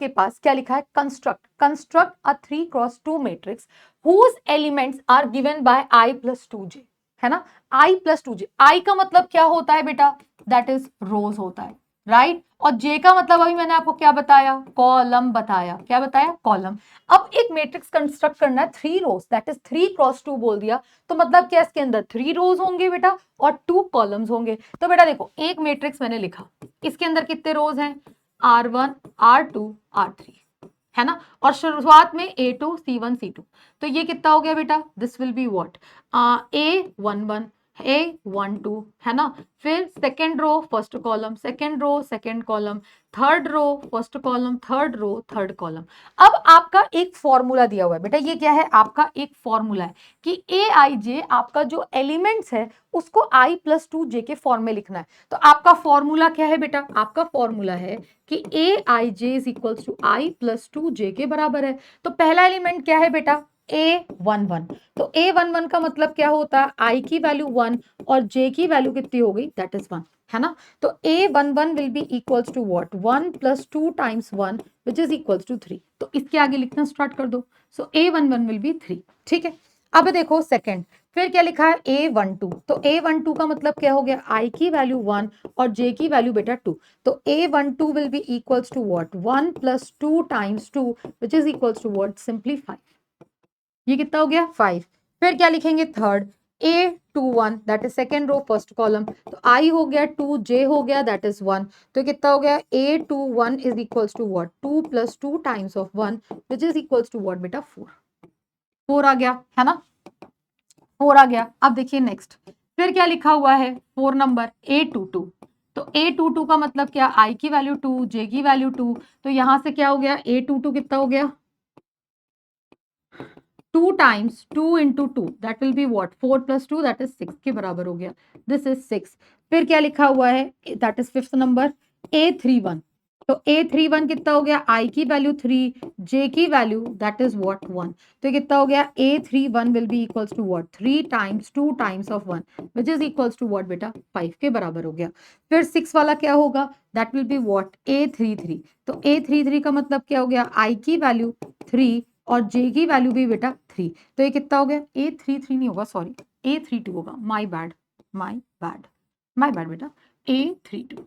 A: पास क्या लिखा है, construct a 3 cross 2 matrix whose elements are given by I+2j, है ना, I+2j, I का मतलब क्या होता है बेटा, दैट इज रोज होता है राइट, और जे का मतलब अभी मैंने आपको क्या बताया, कॉलम बताया, क्या बताया, कॉलम। अब एक मैट्रिक्स कंस्ट्रक्ट करना है 3 रोज, दैट इज 3 क्रॉस 2 बोल दिया, तो मतलब क्या इसके अंदर 3 रोज होंगे बेटा और 2 कॉलम्स होंगे। तो बेटा देखो एक मैट्रिक्स मैंने लिखा, इसके अंदर कितने रोज हैं, R1 R2 R3, है ना, और शुरुआत में A2 C1 C2, तो ये कितना हो गया बेटा, this will be what A11 A12, है ना। फिर second row first column, second row second column, third row first column, third row third column. अब आपका एक फॉर्मूला दिया हुआ है बेटा, ये क्या है, आपका एक फॉर्मूला है कि AIJ आपका जो एलिमेंट्स है उसको I+2j के फॉर्म में लिखना है। तो आपका फॉर्मूला क्या है बेटा, आपका फॉर्मूला है कि AIJ is equals to I+2j के बराबर है। तो पहला एलिमेंट क्या है बेटा, A11, तो A11 का मतलब क्या होता है, I की वैल्यू 1 और J की वैल्यू कितनी हो गई, दैट इज 1, है ना। तो A11 will be equals to what 1 + 2 × 1 which is equals to 3। तो इसके आगे लिखना स्टार्ट कर दो, सो A11 विल बी 3, ठीक है। अब देखो सेकंड, फिर क्या लिखा है A12, तो A12 का मतलब क्या हो गया, I की वैल्यू 1 और J की वैल्यू बेटा 2, तो A12 will be equals to what 1 + 2 × 2 which is equals to what simply 5। ये कितना हो गया 5। फिर क्या लिखेंगे third A21, that is second row first column, तो I हो गया 2 J हो गया दैट इज 1, तो कितना हो गया A21 is equals to what 2 + 2 × 1 which is equals to what बेटा 4, 4 आ गया, है ना, 4 आ गया। अब देखिए नेक्स्ट, फिर क्या लिखा हुआ है 4 नंबर A22, तो A22 का मतलब क्या, I की वैल्यू 2 J की वैल्यू 2, तो यहां से क्या हो गया A22 कितना हो गया 2 × 2 × 2 that will be what 4 + 2 that is 6 के बराबर हो गया, दिस इज 6। फिर क्या लिखा हुआ है, that is fifth number A31, तो A31 कितना हो गया, I की वैल्यू 3 J की वैल्यू दैट इज व्हाट 1, तो कितना हो गया A31 will be equals to what 3 × 2 × 1 which is equals to what बेटा 5 के बराबर हो गया। फिर 6 वाला क्या होगा, that will be what A33, तो A33 का मतलब क्या हो गया, I की वैल्यू 3 और J की वैल्यू भी बेटा 3, तो ये कितना हो गया A33 नहीं होगा, सॉरी A32 होगा, माय बैड बेटा A32,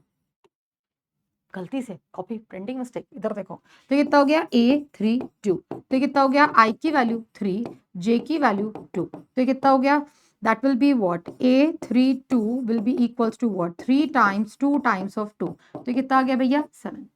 A: गलती से कॉपी प्रिंटिंग मिस्टेक, इधर देखो। तो कितना हो गया A3 2, तो कितना हो गया I की वैल्यू 3, J की वैल्यू 2, तो कितना हो गया that will be what A3 2 will be equals to what 3 times 2 times of 2, तो कितना आ गया भैया 7।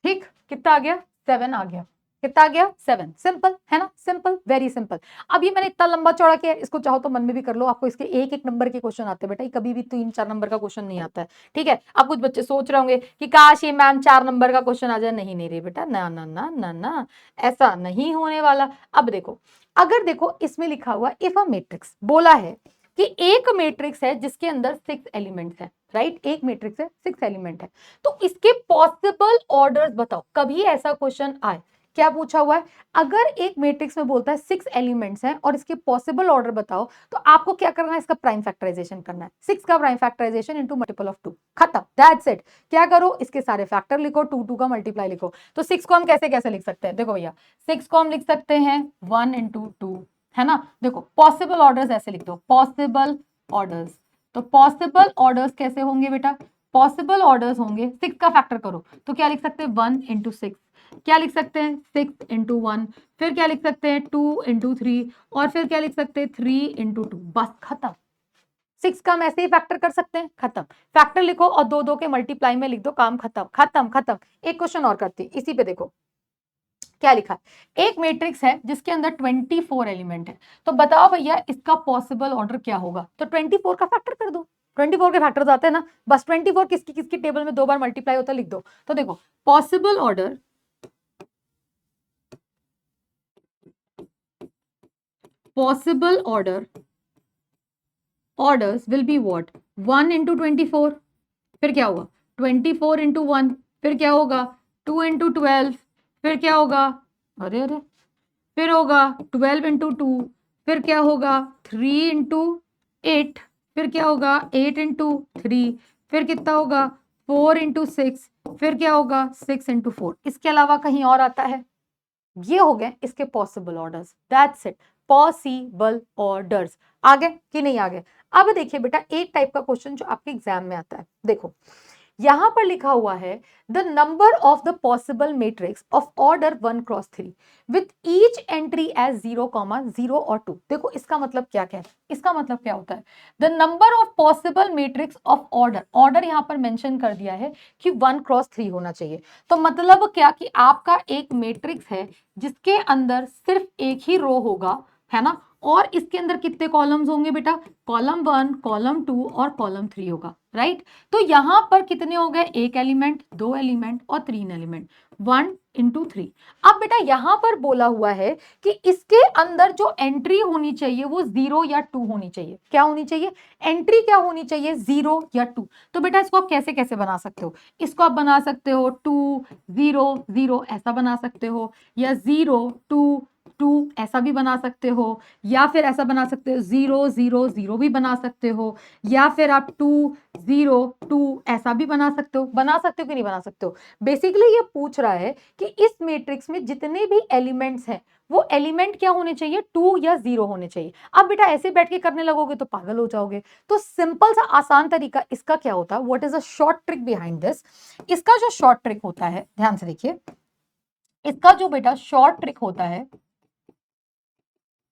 A: ठीक, कितना आ गया 7 आ गया, कितना आ गया 7। सिंपल है ना, सिंपल, वेरी सिंपल। अब ये मैंने इतना लंबा चौड़ा किया, इसको चाहो तो मन में भी कर लो, आपको इसके एक एक नंबर के क्वेश्चन आते हैं बेटा, कभी भी 3-4 नंबर का क्वेश्चन नहीं आता है। ठीक है, अब कुछ बच्चे सोच रहे होंगे कि काश ये मैम 4 नंबर का क्वेश्चन आ जाए, नहीं नहीं रे बेटा, ना ना ना ना ना, ऐसा नहीं होने वाला। अब देखो, अगर देखो इसमें लिखा हुआ इफ अ मैट्रिक्स, बोला है कि एक मैट्रिक्स है जिसके अंदर 6 एलिमेंट्स है, राइट, एक मैट्रिक्स है 6 एलिमेंट है, तो इसके पॉसिबल ऑर्डर्स बताओ। कभी ऐसा क्वेश्चन आए, क्या पूछा हुआ है, अगर एक मैट्रिक्स में बोलता है 6 एलिमेंट्स हैं और इसके पॉसिबल ऑर्डर बताओ, तो आपको क्या करना है, इसका प्राइम फैक्टराइजेशन करना है। 6 का prime factorization into multiple of 2, खत्म, दैट्स इट। क्या करो, इसके सारे फैक्टर लिखो, 2 का मल्टीप्लाई लिखो। तो 6 को हम कैसे कैसे लिख सकते हैं, देखो भैया 6 को हम लिख सकते हैं 1 इंटू 2, है ना। देखो पॉसिबल ऑर्डर्स ऐसे लिख दो, पॉसिबल ऑर्डर्स, तो पॉसिबल ऑर्डर्स कैसे होंगे बेटा, पॉसिबल ऑर्डर्स होंगे 6 का फैक्टर करो, तो क्या लिख सकते हैं 1 इंटू 6, क्या लिख सकते हैं 6 इंटू 1, फिर क्या लिख सकते हैं 2 इंटू 3, और फिर क्या लिख सकते हैं 3 इंटू 2, बस खत्म। 6 का हम ऐसे ही फैक्टर कर सकते हैं, खत्म। फैक्टर लिखो और 2 के मल्टीप्लाई में लिख दो, काम खत्म खत्म खत्म। एक क्वेश्चन और करती है इसी पे, देखो क्या लिखा है, एक मैट्रिक्स है जिसके अंदर 24 एलिमेंट है, तो बताओ भैया इसका पॉसिबल ऑर्डर क्या होगा। तो 24 का फैक्टर कर दो, 24 के फैक्टर्स आते हैं ना, बस 24 किसकी किसकी टेबल में 2 बार मल्टीप्लाई होता है, लिख दो। तो देखो possible order, possible order orders will be what 1 into 24, फिर क्या होगा 24 इंटू 1, फिर क्या होगा 2 इंटू 12, फिर क्या होगा, अरे अरे, फिर होगा 12 इंटू 2, फिर क्या होगा 3 इंटू 8, फिर क्या होगा 8 इंटू 3, फिर कितना होगा 4 इंटू 6, फिर क्या होगा 6 इंटू 4। इसके अलावा कहीं और आता है, ये हो गए इसके possible orders, that's it, possible orders. आगे कि नहीं आगे। अब देखिए बेटा एक टाइप का क्वेश्चन जो आपके एग्जाम में आता है, देखो यहां पर लिखा हुआ है the number of the possible matrix of order 1 cross 3 with each entry as 0, 0 और 2। देखो इसका मतलब क्या क्या है, इसका मतलब क्या होता है, the number of possible matrix of order, order यहां पर मेंशन कर दिया है कि 1 क्रॉस 3 होना चाहिए। तो मतलब क्या कि आपका एक मैट्रिक्स है जिसके अंदर सिर्फ एक ही रो होगा, है ना, और इसके अंदर कितने कॉलम्स होंगे बेटा, कॉलम 1, कॉलम 2 और कॉलम 3 होगा, राइट। तो यहां पर कितने हो गए, एक एलिमेंट, 2 एलिमेंट और 3 एलिमेंट, 1 इंटू 3। अब बेटा यहां पर बोला हुआ है कि इसके अंदर जो एंट्री होनी चाहिए वो 0 या 2 होनी चाहिए। क्या होनी चाहिए, एंट्री क्या होनी चाहिए, 0 या 2। तो बेटा इसको आप कैसे कैसे बना सकते हो, इसको आप बना सकते हो 2 0 0 ऐसा बना सकते हो, या 0 2 2 ऐसा भी बना सकते हो, या फिर ऐसा बना सकते हो 0 0 0 भी बना सकते हो, या फिर आप 2 0 2 ऐसा भी बना सकते हो कि नहीं बना सकते हो। बेसिकली ये पूछ रहा है कि इस मैट्रिक्स में जितने भी एलिमेंट्स हैं वो एलिमेंट क्या होने चाहिए, 2 या 0 होने चाहिए। अब बेटा ऐसे बैठ के करने लगोगे तो पागल हो जाओगे। तो सिंपल सा आसान तरीका इसका क्या होता है, what is a short trick behind this. इसका जो शॉर्ट ट्रिक होता है, ध्यान से देखिए, इसका जो बेटा शॉर्ट ट्रिक होता है,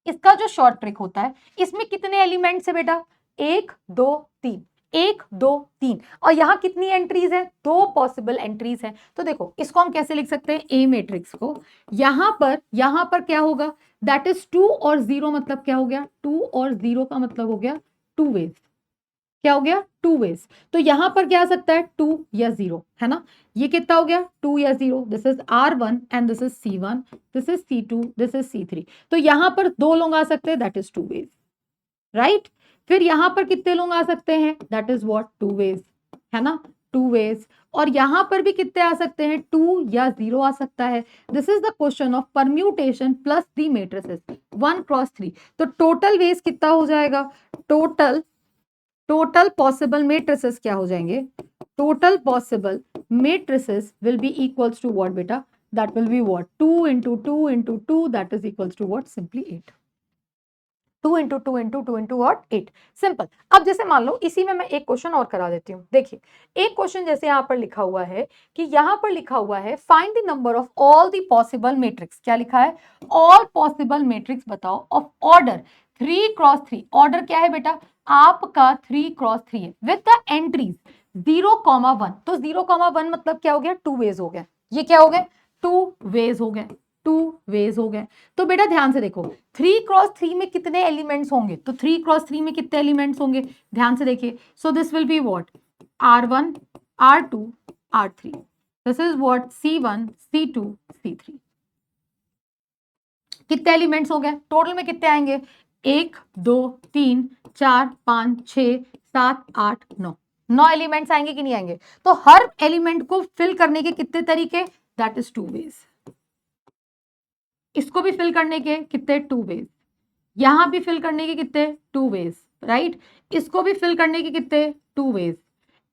A: इसका जो शॉर्ट ट्रिक होता है, इसमें कितने एलिमेंट्स है बेटा, 1 2 3, 1 2 3, और यहां कितनी एंट्रीज है, 2 पॉसिबल एंट्रीज है। तो देखो इसको हम कैसे लिख सकते हैं, ए मैट्रिक्स को यहां पर क्या होगा, दैट इज 2 और 0, मतलब क्या हो गया 2 और 0 का मतलब हो गया 2 वेज, क्या हो गया 2 वेज। तो यहां पर क्या आ सकता है 2 या 0, है ना। ये कितना हो गया 2 या 0, this is R1 and this is C1, this is C2, this is C3। तो यहां पर 2 लोग आ सकते हैं, दैट इज 2 वेज, राइट। फिर यहां पर कितने लोग आ सकते हैं, दैट इज व्हाट 2 वेज, है ना, 2 वेज। और यहां पर भी कितने आ सकते हैं, 2 या 0 आ सकता है। This is the question of permutation plus the matrices 1 cross 3। तो टोटल वेज कितना हो जाएगा, टोटल पॉसिबल मेट्रिसेस क्या हो जाएंगे, total possible matrices will be equals to what बेटा, that will be what 2 into 2 into 2, that is equals to what, simply 8। 2 into 2 into 2 into और 8। Simple. अब जैसे मान लो इसी में मैं एक क्वेश्चन और करा देती हूँ। देखिए एक क्वेश्चन जैसे यहाँ पर लिखा हुआ है कि यहाँ पर लिखा हुआ है find the number of all the possible matrix. क्या लिखा है? ऑल पॉसिबल मैट्रिक्स बताओ ऑफ ऑर्डर 3x3। ऑर्डर क्या है बेटा? आपका 3x3 है विद द एंट्रीज 0,1। तो 0,1 मतलब क्या हो गया? 2 वेज हो गया। ये क्या हो गए? 2 वेज हो गए। 2 वेज हो गए। तो बेटा ध्यान से देखो 3x3 में कितने एलिमेंट्स होंगे? तो 3x3 में कितने एलिमेंट्स होंगे? ध्यान से देखिए। सो this will be what? R1 R2 R3। This is what? C1 C2 C3। कितने एलिमेंट्स हो गए? टोटल में कितने आएंगे? 1 2 3 4 5 6 7 8 9। 9 एलिमेंट्स आएंगे कि नहीं आएंगे? तो हर एलिमेंट को फिल करने के कितने तरीके? That is 2 ways. इसको भी फिल करने के कितने? 2 वेज। यहां भी फिल करने के कितने? 2 वेज, राइट। इसको भी फिल करने के कितने? 2 वेज।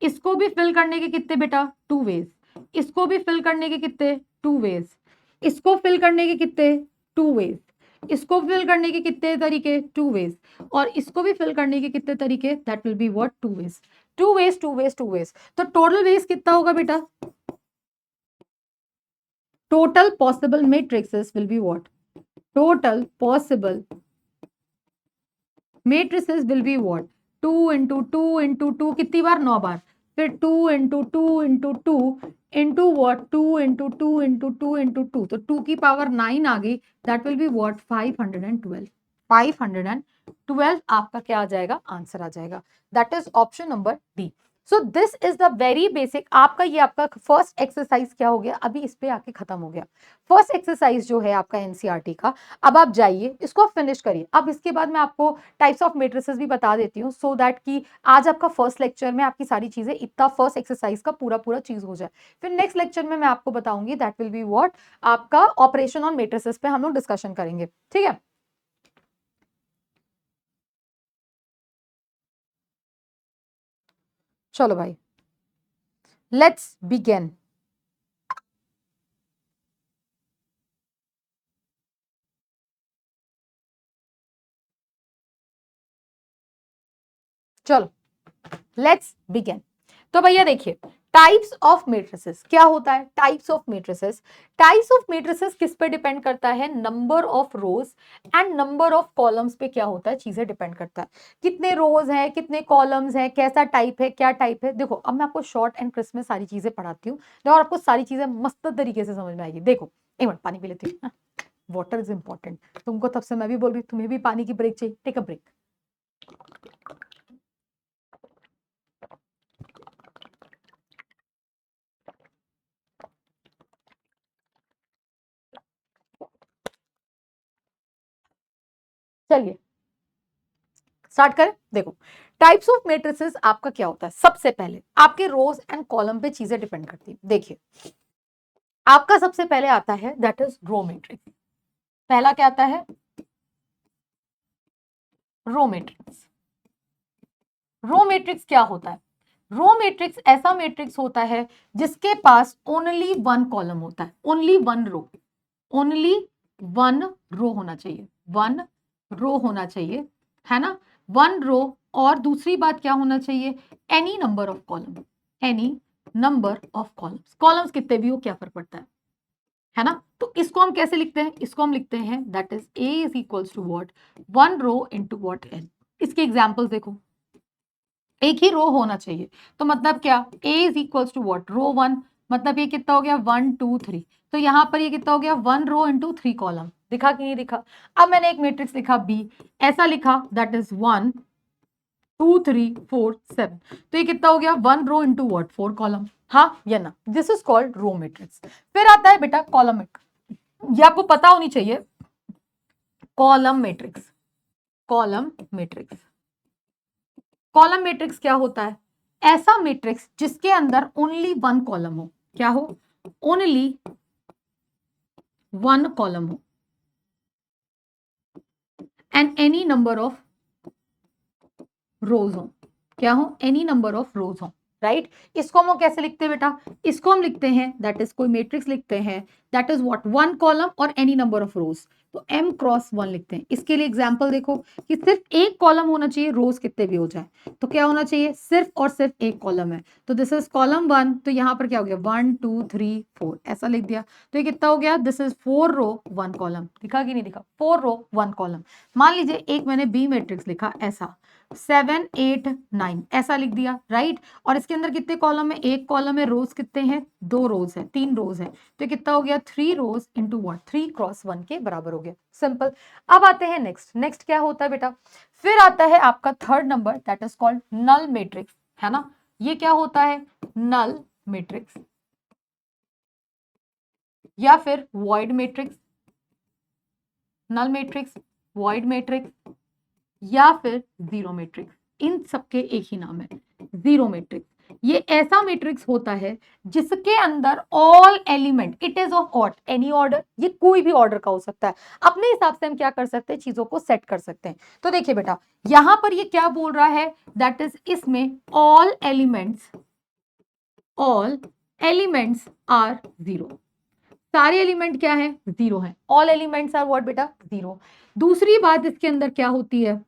A: इसको भी फिल करने के कितने बेटा? 2 वेज। इसको भी फिल करने के कितने? 2 वेज। इसको फिल करने के कितने? 2 वेज। इसको फिल करने के कितने तरीके? 2 वेज। और इसको भी फिल करने के कितने तरीके? That will be what? 2 ways. 2 ways 2 ways 2 ways. तो टोटल वेज कितना होगा बेटा? Total possible matrices will be what? Total possible matrices will be what? 2 into 2 into 2 कितनी बार? 9 बार। फिर 2 into 2 into 2 into what? 2 into 2 into 2 into 2। तो 2 की power 9 आ गई। That will be what? 512। 512 आपका क्या आ जाएगा? आंसर आ जाएगा। That is option number D. So this is the very basic. आपका ये आपका फर्स्ट एक्सरसाइज क्या हो गया? अभी इस पे आके खत्म हो गया। फर्स्ट एक्सरसाइज जो है आपका एनसीईआरटी का। अब आप जाइए इसको फिनिश करिए। अब इसके बाद मैं आपको टाइप्स ऑफ मैट्रिसेस भी बता देती हूँ सो दैट कि आज आपका फर्स्ट लेक्चर में आपकी सारी चीजें इतना फर्स्ट एक्सरसाइज का पूरा पूरा चीज हो जाए। फिर नेक्स्ट लेक्चर में मैं आपको बताऊंगी दैट विल बी व्हाट? आपका ऑपरेशन ऑन मैट्रिसेस पे हम लोग डिस्कशन करेंगे। ठीक है। चलो भाई लेट्स बिगिन। चलो लेट्स बिगिन। तो भैया देखिए टाइप्स ऑफ मैट्रिसेस क्या होता है? Types of matrices, types of matrices किस पे डिपेंड करता है? Number of rose and number of columns पे क्या होता है? चीजें डिपेंड करता है। कितने रोज हैं, कितने कॉलम्स हैं, कैसा टाइप है, क्या टाइप है। देखो अब मैं आपको शॉर्ट एंड क्रिस्प में सारी चीजें पढ़ाती हूँ और आपको सारी चीजें मस्त तरीके से समझ में आएगी। देखो एक मिनट पानी पी लेती हूँ। Water is important. तुमको तब से मैं भी बोल रही हूँ तुम्हें भी पानी की ब्रेक चाहिए। Take a break. चलिए स्टार्ट करें। देखो टाइप्स ऑफ मैट्रिसेस आपका क्या होता है? सबसे पहले आपके रोज एंड कॉलम पे चीजें डिपेंड करती है। देखिए आपका सबसे पहले आता है दैट इज रो मैट्रिक्स। पहला क्या आता है? Row matrix. रो मैट्रिक्स क्या होता है? रो मैट्रिक्स ऐसा मैट्रिक्स होता है जिसके पास ओनली वन कॉलम होता है, only one row. Only one row होना चाहिए, वन रो होना चाहिए, है ना? One row. और दूसरी बात क्या होना चाहिए? Any number of column. Any number of columns. Columns कितने भी हो क्या फर्क पड़ता है ना? तो इसको हम कैसे लिखते हैं? इसको हम लिखते हैं that is A is equals to what? One row into what n. इसके एग्जांपल्स देखो। एक ही रो होना चाहिए तो मतलब क्या? A is equals to what? Row one. मतलब ये कितना हो गया? 1 2 3। तो यहां पर ये कितना हो गया? One row into 3 column. दिखा कि नहीं दिखा? अब मैंने एक मैट्रिक्स लिखा बी, ऐसा लिखा दैट इज 1 2 3 4 7। तो ये कितना हो गया? One row into what? 4 column. हाँ या ना? This is called row matrix. फिर आता है बेटा कॉलम मैट्रिक्स। ये आपको पता होनी चाहिए। Column matrix. Column matrix. Column matrix क्या होता है? ऐसा मैट्रिक्स जिसके अंदर ओनली वन कॉलम हो। क्या हो? ओनली वन कॉलम हो एंड एनी नंबर ऑफ रोज हो। क्या हो? एनी नंबर ऑफ रोज हो। राइट। इसको हम लोग कैसे लिखते हैं बेटा, इसको हम लिखते हैं दैट इज कोई मैट्रिक्स लिखते हैं that is what one column और एनी नंबर ऑफ रोज, तो m क्रॉस 1 लिखते हैं। इसके लिए एग्जांपल देखो कि सिर्फ एक कॉलम होना चाहिए, रोज कितने भी हो जाए, तो क्या होना चाहिए, सिर्फ और सिर्फ एक कॉलम है, तो दिस इज कॉलम 1, तो यहाँ पर क्या हो गया 1 2 3 4 ऐसा लिख दिया, तो ये कितना हो गया, दिस इज 4 रो 1 कॉलम, दिखा कि नहीं दिखा, 4 रो 1 कॉलम। मान लीजिए एक मैंने बी मैट्रिक्स लिखा ऐसा 7 8 9 ऐसा लिख दिया, राइट। और इसके अंदर कितने कॉलम है, एक कॉलम है, रोज कितने हैं, 2 रोज है, 3 रोज है, तो कितना हो गया 3 रोज इंटू व्हाट 3 क्रॉस 1 के बराबर हो गया, सिंपल। अब आते हैं नेक्स्ट, नेक्स्ट क्या होता है बेटा, फिर आता है आपका third number that is called null matrix, है ना। ये क्या होता है, नल मैट्रिक्स या फिर void matrix, null matrix, void matrix या फिर जीरो मैट्रिक्स, इन सबके एक ही नाम है जीरो मैट्रिक्स। ये ऐसा मैट्रिक्स होता है जिसके अंदर all element it is of aught any order, ये कोई भी ऑर्डर का हो सकता है, अपने हिसाब से हम क्या कर सकते हैं, चीजों को सेट कर सकते हैं। तो देखिए बेटा यहां पर ये क्या बोल रहा है, दैट इज इसमें ऑल एलिमेंट्स आर जीरो, सारे एलिमेंट क्या है, जीरो है, ऑल एलिमेंट्स आर व्हाट बेटा, जीरो। दूसरी बात इसके अंदर क्या होती है,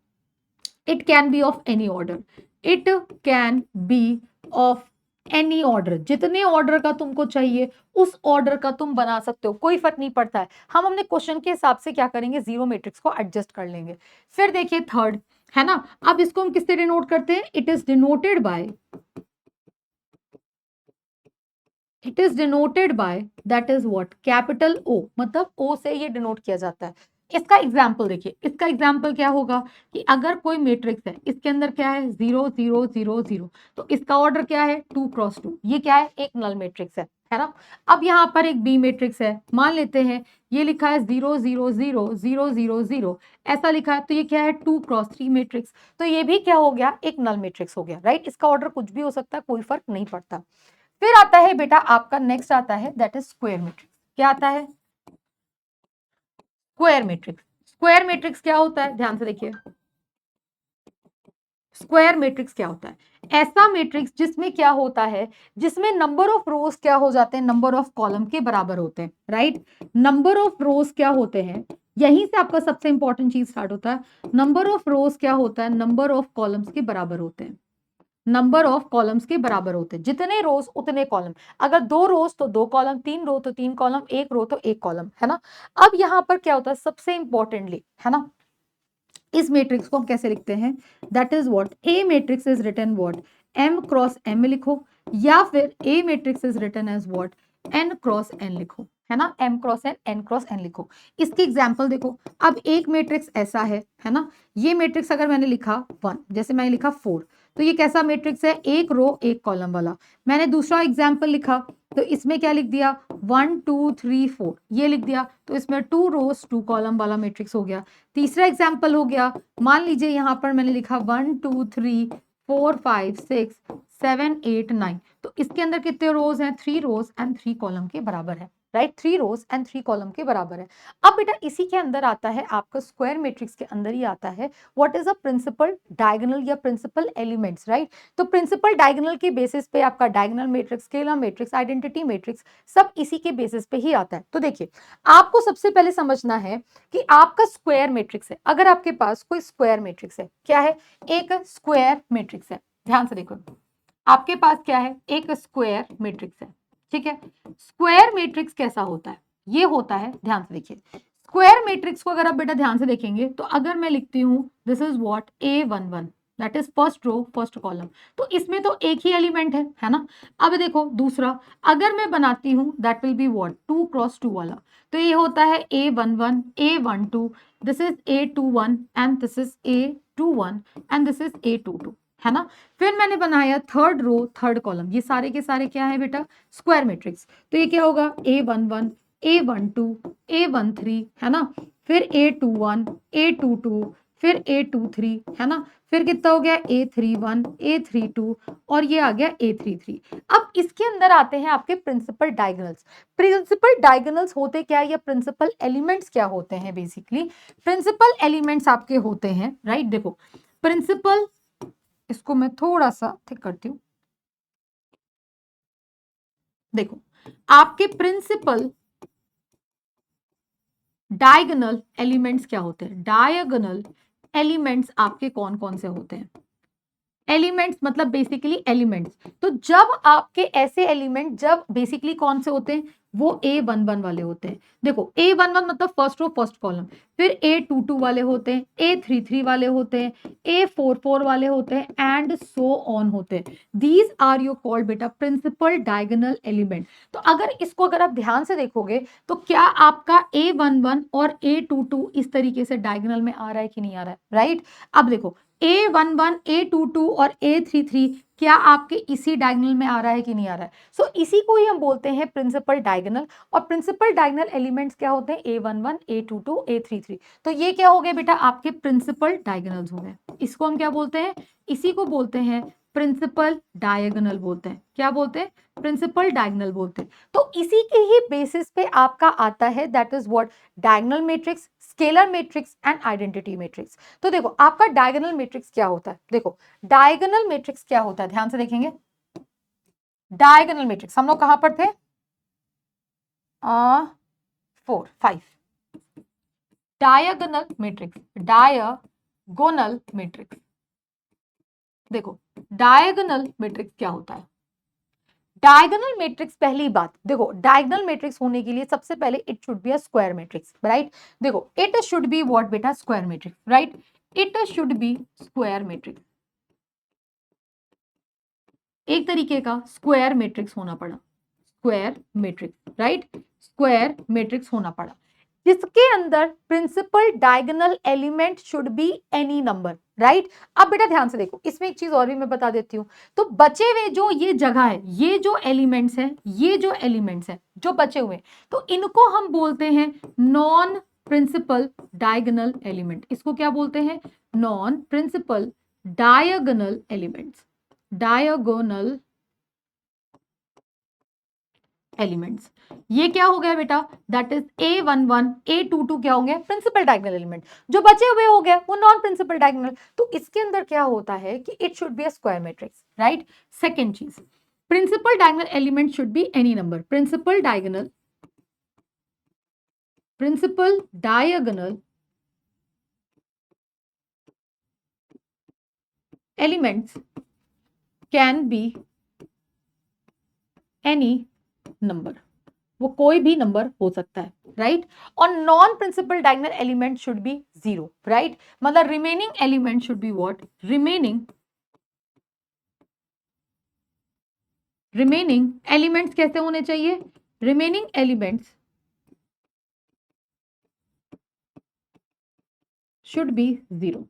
A: it can be of any order, it can be of any order, जितने ऑर्डर का तुमको चाहिए उस ऑर्डर का तुम बना सकते हो, कोई फर्क नहीं पड़ता है, हम अपने क्वेश्चन के हिसाब से क्या करेंगे, जीरो मैट्रिक्स को एडजस्ट कर लेंगे। फिर देखिए थर्ड, है ना, अब इसको हम किससे डिनोट करते हैं, it is denoted by that is what capital O, मतलब ओ से ये डिनोट किया जाता है। इसका एग्जाम्पल देखिए, इसका एग्जाम्पल क्या होगा कि अगर कोई मैट्रिक्स है, इसके अंदर क्या है 0 0 0 0, तो इसका ऑर्डर क्या है 2 क्रॉस 2, ये क्या है, एक नल मैट्रिक्स है ना। अब यहाँ पर एक बी मैट्रिक्स है, मान लेते हैं ये लिखा है 0 0 0 0 0 0 ऐसा लिखा है, तो ये क्या है 2 क्रॉस 3 मैट्रिक्स, तो ये भी क्या हो गया, एक नल मैट्रिक्स हो गया, राइट। इसका ऑर्डर कुछ भी हो सकता है, कोई फर्क नहीं पड़ता। फिर आता है बेटा आपका नेक्स्ट आता है दैट इज स्क्वायर मैट्रिक्स, क्या आता है, स्क्वायर मैट्रिक्स। स्क्वायर मैट्रिक्स क्या होता है, ध्यान से देखिए, स्क्वायर मैट्रिक्स क्या होता है, ऐसा मैट्रिक्स जिसमें क्या होता है, जिसमें नंबर ऑफ रोज क्या हो जाते हैं, नंबर ऑफ कॉलम के बराबर होते हैं, राइट। नंबर ऑफ रोज क्या होते हैं, यहीं से आपका सबसे इंपॉर्टेंट चीज स्टार्ट होता है, नंबर ऑफ रोज क्या होता है, नंबर ऑफ कॉलम्स के बराबर होते हैं, नंबर ऑफ कॉलम्स के बराबर होते हैं, जितने रोज उतने कॉलम, अगर 2 रोज तो 2 कॉलम, 3 रो तो 3 कॉलम, 1 रो तो 1 कॉलम, है ना। अब यहां पर क्या होता है सबसे इंपॉर्टेंटली, है ना, इस मैट्रिक्स को हम कैसे लिखते हैं, that is what a matrix is written what m cross m लिखो, या फिर a matrix is written as what n cross n लिखो, है ना, m cross n cross n लिखो। इसकी एग्जांपल देखो, अब एक मैट्रिक्स ऐसा है ना, ये मैट्रिक्स अगर मैंने लिखा 1, जैसे मैंने लिखा 4, तो ये कैसा मैट्रिक्स है, एक रो एक कॉलम वाला। मैंने दूसरा एग्जाम्पल लिखा, तो इसमें क्या लिख दिया 1 2 3 4 ये लिख दिया, तो इसमें 2 रोज 2 कॉलम वाला मैट्रिक्स हो गया। तीसरा एग्जाम्पल हो गया, मान लीजिए यहाँ पर मैंने लिखा 1 2 3 4 5 6 7 8 9, तो इसके अंदर कितने रोज हैं, 3 रोज एंड 3 कॉलम के बराबर है, राइट, 3 रोज एंड 3 कॉलम के बराबर है। अब बेटा इसी के अंदर आता है आपका स्क्वायर मैट्रिक्स के अंदर ही आता है what is a principal diagonal या प्रिंसिपल एलिमेंट्स, राइट। तो प्रिंसिपल डायगोनल के बेसिस पे आपका diagonal matrix, scalar matrix, identity matrix सब इसी के बेसिस पे ही आता है। तो देखिए आपको सबसे पहले समझना है कि आपका स्क्वायर मैट्रिक्स है, अगर आपके पास कोई स्क्वायर मैट्रिक्स है, क्या है, एक स्क्वायर मैट्रिक्स है, ध्यान से देखो, आपके पास क्या है, एक स्क्वायर मैट्रिक्स है, ठीक है। स्क्वायर मैट्रिक्स कैसा होता है, ये होता है, ध्यान से देखिए, स्क्वायर मैट्रिक्स को अगर आप बेटा ध्यान से देखेंगे, तो अगर मैं लिखती हूं this is what A11 that is first row first column, तो इसमें तो एक ही एलिमेंट है ना। अब देखो दूसरा, अगर मैं बनाती हूं that will be what 2 cross 2 वाला, तो ये होता है A11 A12, this is A21 and this is A21 and this is A22, है ना। फिर मैंने बनाया थर्ड रो थर्ड कॉलम, ये सारे के सारे क्या है बेटा, स्क्वायर मैट्रिक्स, तो ये क्या होगा A11 A12 A13, है ना, फिर A21 A22, फिर A23, है ना, फिर कितना हो गया A31 A32 और ये आ गया A33। अब इसके अंदर आते हैं आपके प्रिंसिपल डायगोनल्स। प्रिंसिपल डायगोनल्स होते क्या है या प्रिंसिपल एलिमेंट्स क्या होते हैं, बेसिकली प्रिंसिपल एलिमेंट्स आपके होते हैं, राइट। देखो प्रिंसिपल, इसको मैं थोड़ा सा थिक करती हूँ, देखो आपके प्रिंसिपल डायगोनल एलिमेंट्स क्या होते हैं, डायगोनल एलिमेंट्स आपके कौन कौन से होते हैं, एलिमेंट्स मतलब बेसिकली एलिमेंट्स। तो जब आपके ऐसे एलिमेंट जब बेसिकली कौन से होते हैं, वो A11 वाले होते हैं। देखो A11 मतलब फर्स्ट रो फर्स्ट कॉलम, फिर A22 वाले होते हैं, A33 वाले होते हैं, A44 वाले होते हैं एंड सो ऑन होते हैं। दीज आर योर कॉल्ड बेटा प्रिंसिपल डायगोनल एलिमेंट। तो अगर इसको अगर आप ध्यान से देखोगे तो क्या आपका A11 और A22 इस तरीके से डायगोनल में आ रहा है कि नहीं आ रहा है, राइट। अब देखो A11, A22 और A33 क्या आपके इसी डायगोनल में आ रहा है कि नहीं आ रहा है। सो इसी को ही हम बोलते हैं प्रिंसिपल डायगोनल। और प्रिंसिपल डायगोनल एलिमेंट्स क्या होते हैं, A11, A22, A33। तो ये क्या हो गए बेटा आपके प्रिंसिपल डायगोनल्स हो गए। इसको हम क्या बोलते हैं, इसी को बोलते हैं प्रिंसिपल डायगोनल बोलते हैं। क्या बोलते हैं, प्रिंसिपल डायगोनल बोलते हैं। तो इसी के ही बेसिस पे आपका आता है that is what, diagonal matrix, scalar matrix and identity matrix. तो देखो आपका डायगोनल मैट्रिक्स क्या होता है, देखो डायगोनल मैट्रिक्स क्या होता है, ध्यान से देखेंगे। डायगोनल मैट्रिक्स हम लोग कहां पर थे, 5 डायगोनल मैट्रिक्स, डायगोनल मैट्रिक्स। देखो डायगोनल मैट्रिक्स क्या होता है, डायगोनल मैट्रिक्स पहली बात देखो, डायगोनल मैट्रिक्स होने के लिए सबसे पहले it should be a square matrix, right. देखो इट शुड बी व्हाट बेटा, square matrix, right. It should be square matrix, एक तरीके का स्क्वायर मैट्रिक्स होना पड़ा, square matrix, right, square matrix होना पड़ा, जिसके अंदर principal diagonal element should be any number, right. अब बेटा ध्यान से देखो, इसमें एक चीज और भी मैं बता देती हूँ। तो बचे हुए जो ये जगह है, ये जो एलिमेंट्स है, ये जो एलिमेंट्स है जो बचे हुए, तो इनको हम बोलते हैं नॉन प्रिंसिपल डायगोनल एलिमेंट। इसको क्या बोलते हैं, non principal diagonal elements, diagonal elements. ये क्या हो गया बेटा, दैट इज A11, A22 क्या होंगे, प्रिंसिपल डायगोनल एलिमेंट। जो बचे हुए हो गए वो नॉन प्रिंसिपल डायगोनल। तो इसके अंदर क्या होता है कि it should be a square matrix, right. Second चीज, principal diagonal element should be any number, principal diagonal, principal diagonal elements can be any number, वो कोई भी नंबर हो सकता है, राइट। और non principal diagonal element should be zero, right. मतलब remaining element should be what, remaining elements कैसे होने चाहिए, remaining elements should be zero,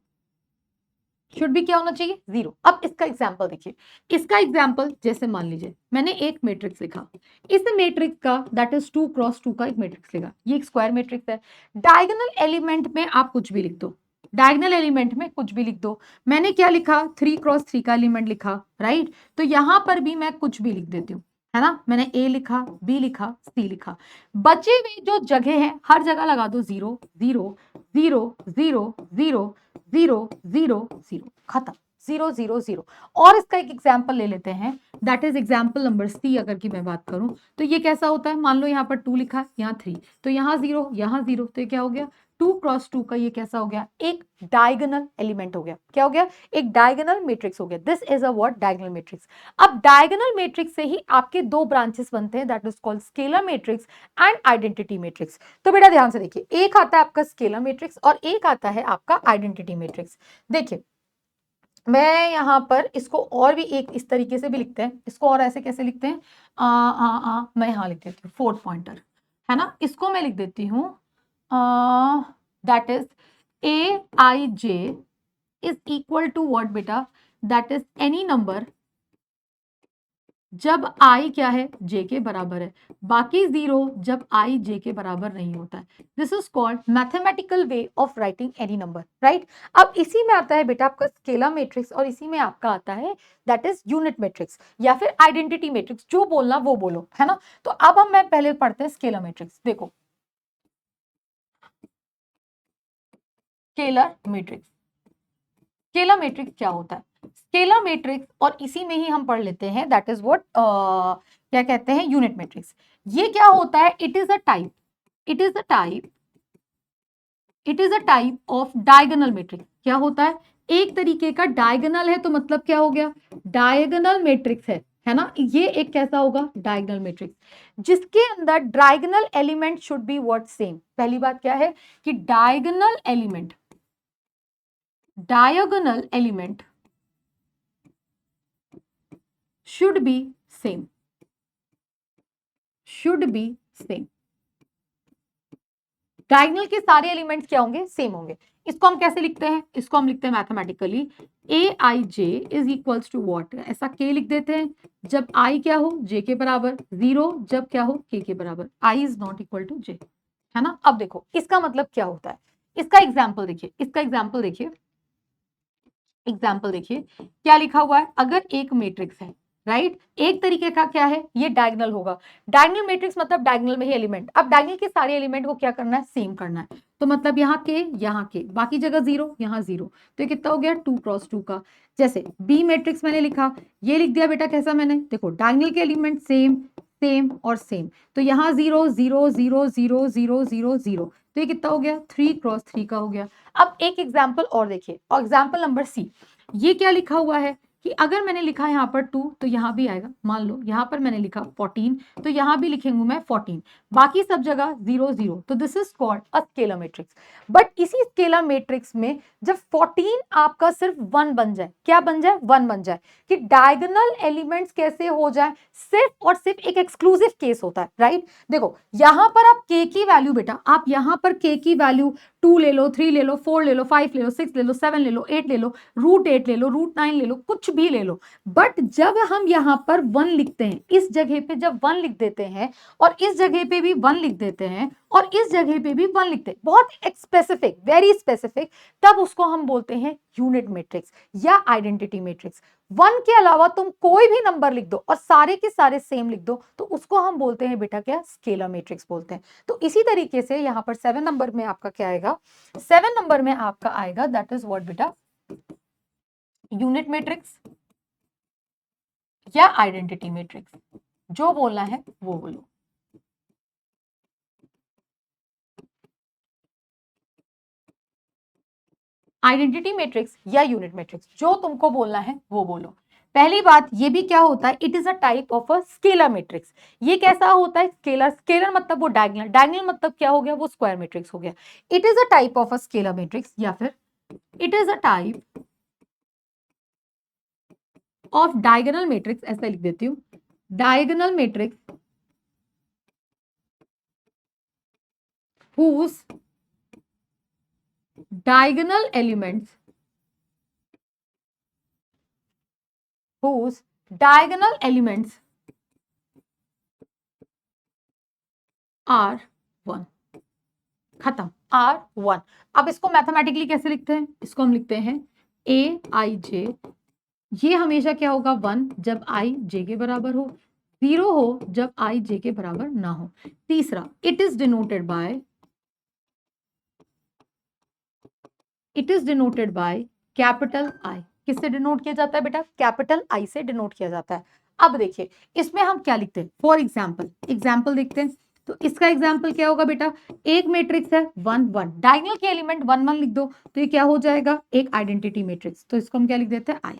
A: should भी क्या होना चाहिए, जीरो। अब इसका एग्जांपल देखिए, इसका एग्जांपल जैसे मान लीजिए मैंने एक मैट्रिक्स लिखा, इस मैट्रिक्स का दैट इज 2x2 का एक मैट्रिक्स लिखा, ये एक स्क्वायर मैट्रिक्स है। डायगोनल एलिमेंट में आप कुछ भी लिख दो, डायगोनल एलिमेंट में कुछ भी लिख दो। मैंने क्या लिखा, 3x3 का एलिमेंट लिखा, राइट। तो यहां पर भी मैं कुछ भी लिख देती हूँ, है ना। मैंने A लिखा, B लिखा, C लिखा। बचे हुए जो जगह है हर जगह लगा दो zero, zero, zero, zero, zero, zero, zero, zero, खत्म, जीरो, जीरो, जीरो। और इसका एक एग्जाम्पल ले लेते हैं, that is example number C। अगर की मैं बात करूं तो ये कैसा होता है, मान लो यहाँ पर 2 लिखा, यहाँ 3, तो यहाँ 0, यहाँ 0, तो ये क्या हो गया, 2x2 का ये कैसा हो गया, एक डायगोनल एलिमेंट हो गया। क्या हो गया, एक डायगोनल मैट्रिक्स हो गया। This is a what, diagonal matrix. अब डायगोनल मैट्रिक्स से ही आपके दो ब्रांचेस बनते हैं, that is called scalar matrix and identity matrix. तो बेटा ध्यान से देखिए, एक आता है आपका स्केलर मैट्रिक्स और एक आता है आपका आइडेंटिटी मैट्रिक्स। देखिए मैं यहां पर इसको और भी एक इस तरीके से भी लिखते हैं, इसको और ऐसे कैसे लिखते हैं, मैं यहां लिख देती हूँ 4 पॉइंटर, है ना। इसको मैं लिख देती हूँ that is Aij is equal to what बेटा, दैट इज एनी नंबर जब I क्या है, J के बराबर है, बाकी जीरो जब I J के बराबर नहीं होता है। This is called mathematical way of writing any number, right. अब इसी में आता है बेटा आपका स्केलर मैट्रिक्स और इसी में आपका आता है दैट इज यूनिट मैट्रिक्स या फिर आइडेंटिटी मैट्रिक्स, जो बोलना वो बोलो, है ना। तो अब हम मैं पहले पढ़ते हैं स्केलर मैट्रिक्स। देखो स्केलर मैट्रिक्स, स्केलर मैट्रिक्स क्या होता है, स्केलर मैट्रिक्स और इसी में ही हम पढ़ लेते हैं दैट इज व्हाट क्या कहते हैं, यूनिट मैट्रिक्स। ये क्या होता है, it is a type of diagonal matrix. क्या होता है, एक तरीके का डायगोनल है, तो मतलब क्या हो गया, डायगोनल मैट्रिक्स है ना। ये एक कैसा होगा, डायगोनल मैट्रिक्स, जिसके अंदर diagonal element should be what, same. पहली बात क्या है कि diagonal element should be same, diagonal के सारे एलिमेंट्स क्या होंगे, सेम होंगे। इसको हम कैसे लिखते हैं, इसको हम लिखते हैं mathematically, A I J is equals to what, ऐसा के लिख देते हैं जब आई क्या हो, जे के बराबर, 0 जब क्या हो, के बराबर, I is not equal to जे, है ना। अब देखो इसका मतलब क्या होता है, इसका एग्जाम्पल देखिए, क्या लिखा हुआ है, अगर एक मैट्रिक्स है, राइट, एक तरीके का क्या है, ये डायगोनल होगा। डायगोनल मैट्रिक्स मतलब डायगोनल में ही एलिमेंट, अब डायगोनल के सारे एलिमेंट को क्या करना है, सेम करना है। तो मतलब यहाँ के बाकी जगह 0, यहाँ 0, तो ये कितना हो गया, 2 क्रॉस 2 का। जैसे बी मैट्रिक्स मैंने लिखा, ये लिख दिया बेटा कैसा मैंने, देखो डायगोनल के एलिमेंट सेम सेम और सेम, तो यहाँ 0 0 0 0 0 0 0, तो ये कितना हो गया, 3 क्रॉस 3 का हो गया। अब एक एग्जाम्पल और देखिए, और एग्जाम्पल नंबर सी, ये क्या लिखा हुआ है कि अगर मैंने लिखा यहाँ पर 2 तो यहाँ भी आएगा, मान लो यहाँ पर मैंने लिखा 14 तो यहाँ भी लिखेंगे मैं 14, बाकी सब जगह 0 0, तो this is called a scalar matrix. But इसी स्केलर मैट्रिक्स में जब 14 आपका सिर्फ 1 बन जाए, क्या बन जाए, 1 बन जाए, कि डायगोनल एलिमेंट्स कैसे हो जाए, सिर्फ और सिर्फ एक एक्सक्लूसिव केस होता है, राइट। देखो यहाँ पर आप k की वैल्यू, बेटा आप यहाँ पर k की वैल्यू 2 ले लो, 3 ले लो, 4 ले लो, 5 ले लो, 6 ले लो, 7 ले लो, 8 ले लो, √8 ले लो, √9 ले लो, कुछ भी ले लो, बट जब हम यहाँ पर 1 लिखते हैं, इस जगह पे जब 1 लिख देते हैं और इस जगह पे भी 1 लिख देते हैं और इस जगह पे भी 1 लिखते हैं, बहुत स्पेसिफिक, वेरी स्पेसिफिक, तब उसको हम बोलते हैं यूनिट मैट्रिक्स या आइडेंटिटी मैट्रिक्स। 1 के अलावा तुम कोई भी नंबर लिख दो और सारे के सारे सेम लिख दो, तो उसको हम बोलते हैं बेटा क्या, स्केलर मैट्रिक्स बोलते हैं। तो इसी तरीके से यहाँ पर 7 नंबर में आपका क्या आएगा, 7 नंबर में आपका आएगा, दैट इज व्हाट बेटा, यूनिट मैट्रिक्स या आइडेंटिटी मैट्रिक्स, जो बोलना है वो बोलो। आइडेंटिटी मैट्रिक्स या यूनिट मैट्रिक्स, जो तुमको बोलना है वो बोलो। पहली बात, ये भी क्या होता है, it is a type of a scalar matrix. ये कैसा होता है, स्केलर मतलब वो डायगोनल, डायगोनल मतलब क्या हो गया, वो स्क्वायर मैट्रिक्स हो गया। It is a type of a scalar matrix, या फिर it is a type of diagonal matrix, ऐसा लिख देती हूं, diagonal matrix whose diagonal elements are 1, खत्म, R1। अब इसको मैथमेटिकली कैसे लिखते हैं, इसको हम लिखते हैं AIJ, ये हमेशा क्या होगा, 1 जब I J के बराबर हो, 0 हो जब I J के बराबर ना हो। तीसरा, it is denoted by capital I। किससे डिनोट किया जाता है बेटा, कैपिटल I से डिनोट किया जाता है। अब देखिए इसमें हम क्या लिखते हैं, फॉर एग्जाम्पल देखते हैं। तो इसका एग्जाम्पल क्या होगा बेटा, एक मैट्रिक्स है 1 1, डायगोनल के एलिमेंट 1 1 लिख दो, तो ये क्या हो जाएगा, एक आइडेंटिटी मैट्रिक्स। तो इसको हम क्या लिख देते हैं, I,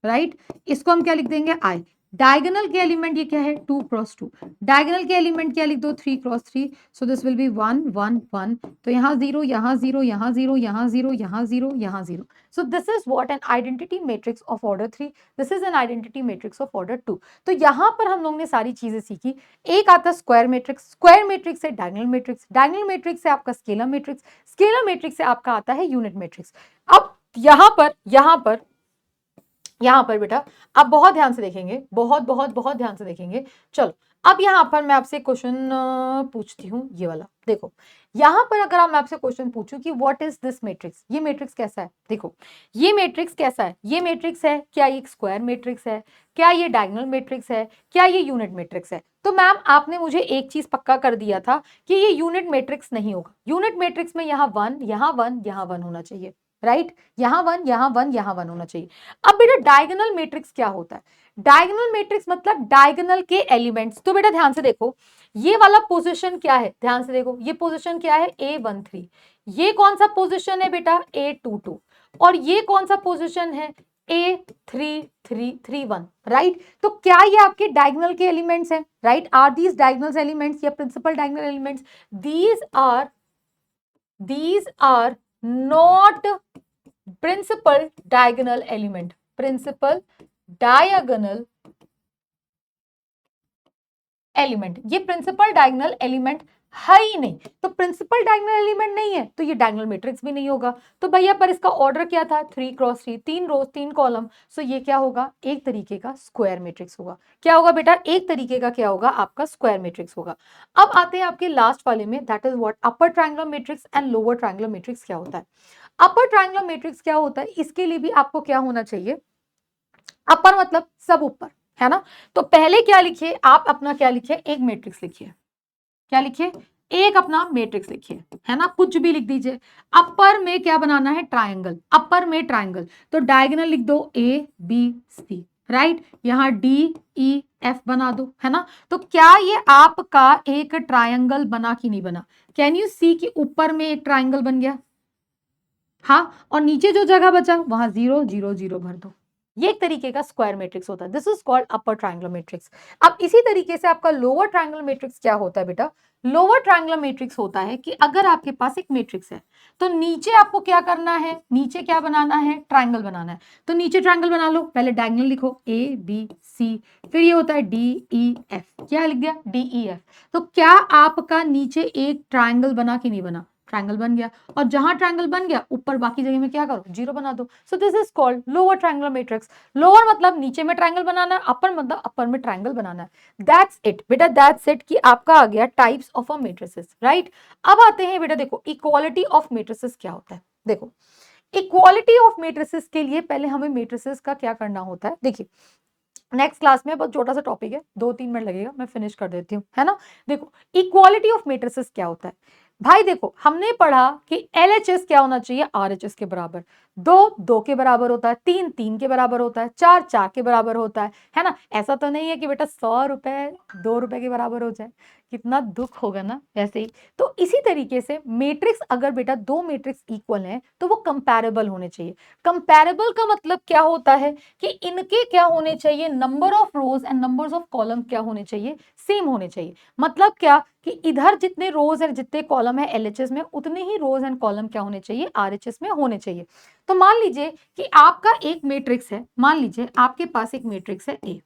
A: राइट। इसको हम क्या लिख देंगे, I। डायगोनल के एलिमेंट ये क्या है, 2 क्रॉस 2, डायगोनल के एलिमेंट क्या लिख दो, 3 cross 3, so this will B 1 1 1, तो यहाँ 0 यहाँ 0 यहाँ 0 यहाँ 0 यहाँ 0 यहाँ 0, so this is what, an identity matrix of order 3, this is an identity matrix of order 2। तो यहाँ पर हम लोग ने सारी चीजें सीखी। एक आता है स्क्वायर मैट्रिक्स, स्क्वायर मैट्रिक्स से डायगोनल मैट्रिक्स, डायगोनल मैट्रिक्स से आपका स्केलर मैट्रिक्स, स्केलर मैट्रिक्स से आपका आता है यूनिट मैट्रिक्स। अब यहाँ पर बेटा आप बहुत ध्यान से देखेंगे, बहुत ध्यान से देखेंगे। चलो अब यहाँ पर मैं आपसे क्वेश्चन पूछती हूँ, ये वाला देखो, यहाँ पर अगर मैं आपसे क्वेश्चन पूछूं कि व्हाट इज दिस मैट्रिक्स, ये मैट्रिक्स कैसा है, देखो ये मैट्रिक्स कैसा है, ये मैट्रिक्स है, क्या ये एक स्क्वायर मैट्रिक्स है, क्या ये डायगोनल मैट्रिक्स है, क्या ये यूनिट मैट्रिक्स है। तो मैम आपने मुझे एक चीज पक्का कर दिया था कि ये यूनिट मैट्रिक्स नहीं होगा, यूनिट मैट्रिक्स में यहाँ 1 यहाँ 1 यहाँ 1 होना चाहिए, राइट, यहाँ 1, यहाँ 1, यहाँ 1 होना चाहिए। अब बेटा डायगोनल मैट्रिक्स क्या होता है? डायगोनल मैट्रिक्स मतलब डायगोनल के एलिमेंट्स। तो बेटा ध्यान से देखो, ये वाला पोजीशन क्या है, ध्यान से देखो, ये पोजीशन क्या है, A13। ये कौन सा पोजीशन है बेटा, A22। और ये कौन सा पोजीशन है, A3331। राइट, तो क्या ये आपके डायगोनल के एलिमेंट्स हैं? Right, are these diagonal elements या principal diagonal elements? these are not principal diagonal element. Principal diagonal element, ये प्रिंसिपल डायगोनल एलिमेंट है ही नहीं। तो प्रिंसिपल डायगोनल एलिमेंट नहीं है तो ये डायगोनल मैट्रिक्स भी नहीं होगा। तो भैया पर इसका ऑर्डर क्या था, 3 क्रॉस 3, 3 रोज 3 कॉलम। सो ये क्या होगा, एक तरीके का स्क्वायर मैट्रिक्स होगा। क्या होगा बेटा, एक तरीके का क्या होगा, आपका स्क्वायर मैट्रिक्स होगा। अब आते हैं आपके लास्ट वाले में, that is what upper triangular matrix and lower triangular matrix क्या होता है। अपर ट्रायंगुलर मैट्रिक्स क्या होता है, इसके लिए भी आपको क्या होना चाहिए, अपर मतलब सब ऊपर, है ना। तो पहले क्या लिखिए आप, अपना क्या लिखिए, एक मैट्रिक्स लिखिए। क्या लिखिए, एक अपना मैट्रिक्स लिखिए, है ना, कुछ भी लिख दीजिए। अपर में क्या बनाना है, ट्रायंगल, अपर में ट्रायंगल। तो डायगोनल लिख दो ABC, राइट, यहाँ DEF बना दो, है ना। तो क्या ये आपका एक ट्रायंगल बना कि नहीं बना? कैन यू सी कि ऊपर में एक ट्रायंगल बन गया, हाँ, और नीचे जो जगह बचा वहां 0 0 0 भर दो। ये एक तरीके का स्क्वायर मैट्रिक्स होता है, this is called upper triangular matrix. अब इसी तरीके से आपका लोअर ट्रायंगुलर मैट्रिक्स क्या होता है बेटा, लोअर ट्रायंगुलर मैट्रिक्स होता है कि अगर आपके पास एक मैट्रिक्स है तो नीचे आपको क्या करना है, नीचे क्या बनाना है, ट्रायंगल बनाना है। तो नीचे ट्रायंगल बना लो, पहले डायगोनल लिखो ABC, फिर ये होता है DEF, क्या लिख दिया, DEF। तो क्या आपका नीचे एक ट्रायंगल बना कि नहीं बना, ट्रायंगल बन गया। और जहां ट्रायंगल बन गया ऊपर बाकी जगह में क्या करो, 0 बना दो। So this is called lower triangular matrix. Lower मतलब नीचे में ट्रायंगल बनाना है, अपर मतलब अपर में ट्रायंगल बनाना है। दैट्स इट बेटा, दैट्स इट कि आपका आ गया types of a matrices, right. अब आते हैं बेटा, देखो इक्वालिटी ऑफ मैट्रिसेस क्या होता है। देखो इक्वालिटी ऑफ मैट्रिसेस के लिए पहले हमें मैट्रिसेस का क्या करना होता है, देखिए नेक्स्ट क्लास में बहुत छोटा सा टॉपिक है, 2-3 मिनट लगेगा, मैं फिनिश कर देती हूँ, है ना। देखो इक्वालिटी ऑफ मैट्रिसेस क्या होता है भाई, देखो हमने पढ़ा कि LHS क्या होना चाहिए, RHS के बराबर, 2 2 के बराबर होता है, 3 3 के बराबर होता है, 4 4 के बराबर होता है ना। ऐसा तो नहीं है कि बेटा 100 रुपए 2 रुपए के बराबर हो जाए, कितना दुख होगा ना वैसे ही। तो इसी तरीके से मैट्रिक्स, अगर बेटा दो मैट्रिक्स इक्वल हैं तो वो कंपैरेबल होने चाहिए। कंपैरेबल का मतलब क्या होता है कि इनके क्या होने चाहिए, number of rose and numbers of column क्या होने चाहिए, सेम होने चाहिए। मतलब क्या कि इधर जितने रोज और जितने कॉलम है LHS में, उतने ही रोज एंड कॉलम क्या होने चाहिए, RHS में होने चाहिए। तो मान लीजिए कि आपका एक मैट्रिक्स है, मान लीजिए आपके पास एक मैट्रिक्स है A,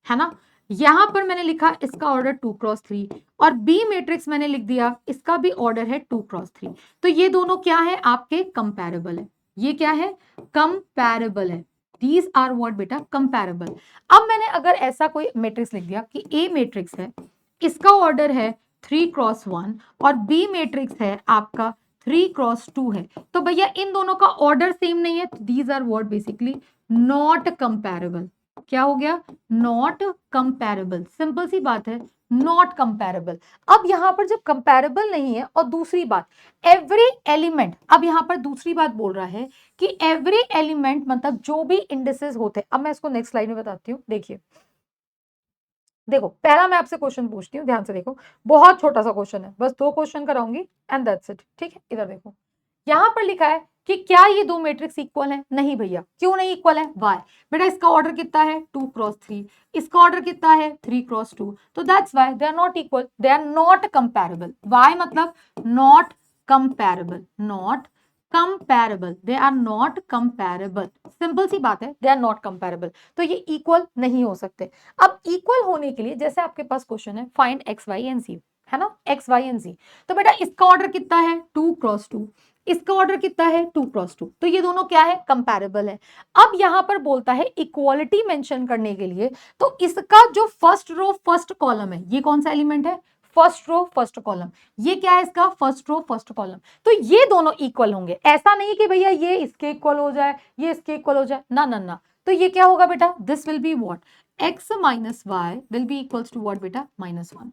A: है ना। यहां पर मैंने लिखा इसका ऑर्डर 2 क्रॉस 3, और B मैट्रिक्स मैंने लिख दिया इसका भी ऑर्डर है 2 क्रॉस 3। तो ये दोनों क्या है, आपके कंपैरेबल है। ये क्या है, कंपैरेबल है। दीज आर व्हाट बेटा, कंपैरेबल। अब मैंने अगर ऐसा कोई मैट्रिक्स लिख दिया कि A मैट्रिक्स है, इसका ऑर्डर है 3 क्रॉस 1, और B मैट्रिक्स है आपका 3 क्रॉस 2 है, तो भैया इन दोनों का ऑर्डर सेम नहीं है, these are what basically not comparable. क्या हो गया, नॉट कंपैरेबल, सिंपल सी बात है, नॉट कंपैरेबल। अब यहां पर जब कंपैरेबल नहीं है, और दूसरी बात एवरी एलिमेंट, अब यहां पर दूसरी बात बोल रहा है कि एवरी एलिमेंट मतलब जो भी इंडिसेस होते हैं। अब मैं इसको नेक्स्ट स्लाइड में बताती हूँ, देखिए देखो पहला मैं आपसे क्वेश्चन पूछती हूँ, ध्यान से देखो, बहुत छोटा सा क्वेश्चन है, बस 2 क्वेश्चन कराऊंगी एंड दैट्स इट, ठीक है। इधर देखो, यहां पर लिखा है कि क्या ये दो मैट्रिक्स इक्वल है, नहीं भैया, क्यों नहीं इक्वल है, वाई। बेटा इसका ऑर्डर कितना है 2 क्रॉस 3, इसका ऑर्डर कितना है 3 क्रॉस 2, तो that's why they are not equal, they are not comparable. Why मतलब not comparable, not comparable, they are not comparable, simple सी बात है, दे आर नॉट कंपैरेबल। तो ये इक्वल नहीं हो सकते। अब इक्वल होने के लिए जैसे आपके पास क्वेश्चन है find x y and z, है ना, x y and z, तो बेटा इसका ऑर्डर कितना है 2 क्रॉस 2, इसका ऑर्डर कितना है 2 क्रॉस 2, तो ये दोनों क्या है, कंपैरेबल है। अब यहां पर बोलता है इक्वालिटी मेंशन करने के लिए, तो इसका जो फर्स्ट रो फर्स्ट कॉलम है, ये कौन सा एलिमेंट है, फर्स्ट रो फर्स्ट कॉलम, ये क्या है इसका फर्स्ट रो फर्स्ट कॉलम, तो ये दोनों इक्वल होंगे। ऐसा नहीं कि भैया ये इसके इक्वल हो जाए, ये इसके इक्वल हो जाए, ना ना ना। तो ये क्या होगा बेटा, this will be what, x minus y will be equals to what बेटा, -1,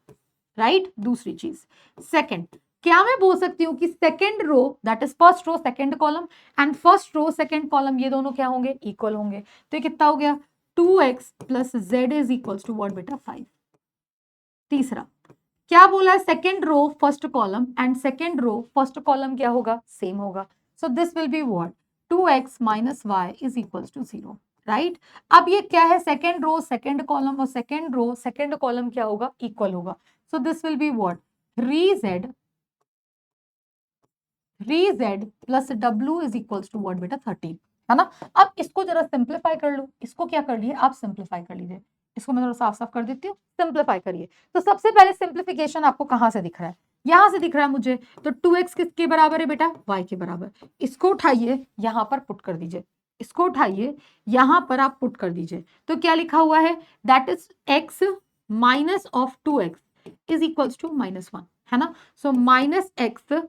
A: राइट। दूसरी चीज, सेकंड, क्या मैं बोल सकती हूँ कि second row that is first row second column and first row second column ये दोनों क्या होंगे, इक्वल होंगे। तो ये कितना हो गया 2x plus z is equals to what बेटा 5। तीसरा क्या बोला है, second row first column and second row first column क्या होगा, सेम होगा। So this will be what 2x minus y is equals to 0, right. अब ये क्या है, सेकेंड रो सेकेंड कॉलम और सेकेंड रो सेकेंड कॉलम क्या होगा, इक्वल होगा। So this will be what 3z plus w is equals to what बेटा 13, है ना। अब इसको जरा सिंप्लीफाई कर लो, इसको क्या कर लिए आप सिंप्लीफाई कर लीजिए, इसको मैं थोड़ा साफ साफ कर देती हूँ, सिंप्लीफाई करिए। तो सबसे पहले सिंप्लीफिकेशन आपको कहां से दिख रहा है, यहां से दिख रहा है मुझे। तो 2x किसके बराबर है बेटा, y के बराबर। इसको उठाइए यहां पर पुट कर दीजिए, इसको उठाइए यहां पर आप पुट कर दीजिए। तो क्या लिखा हुआ है, that is x minus of 2x is equals to -1, है ना। So minus x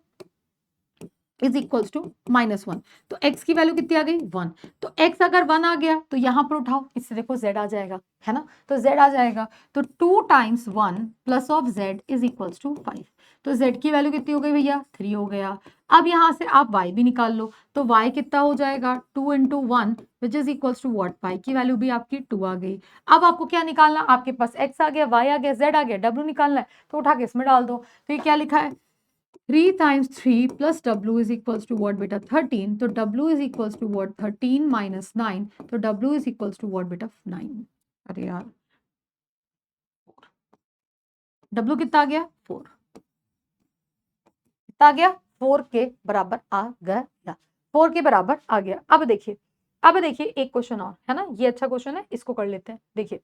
A: is equals to -1। तो x की वैल्यू कितनी आ गई 1। तो x अगर 1 आ गया तो यहां पर उठाओ, इससे देखो z आ जाएगा, है ना। तो z आ जाएगा, तो 2 times 1 plus of z is equals to 5। तो z की वैल्यू कितनी हो गई भैया 3 हो गया। अब यहां से आप y भी निकाल लो, तो y कितना हो जाएगा 2 into 1 which is equals to what, y की वैल्यू भी आपकी 2 आ गई। अब आपको क्या निकालना, आपके पास x आ गया, y आ गया, z आ गया, w निकालना है, तो उठा के इसमें डाल दो। तो ये क्या लिखा है 3 times 3 plus w is equals to what बेटा 13। तो w is equals to what 13 minus 9। तो w is equals to what बेटा 9। अरे यार w कितना आ गया 4, कितना आ गया 4 के बराबर आ गया, 4 के बराबर आ गया। अब देखिए एक क्वेश्चन और है ना, ये अच्छा क्वेश्चन है, इसको कर लेते हैं। देखिए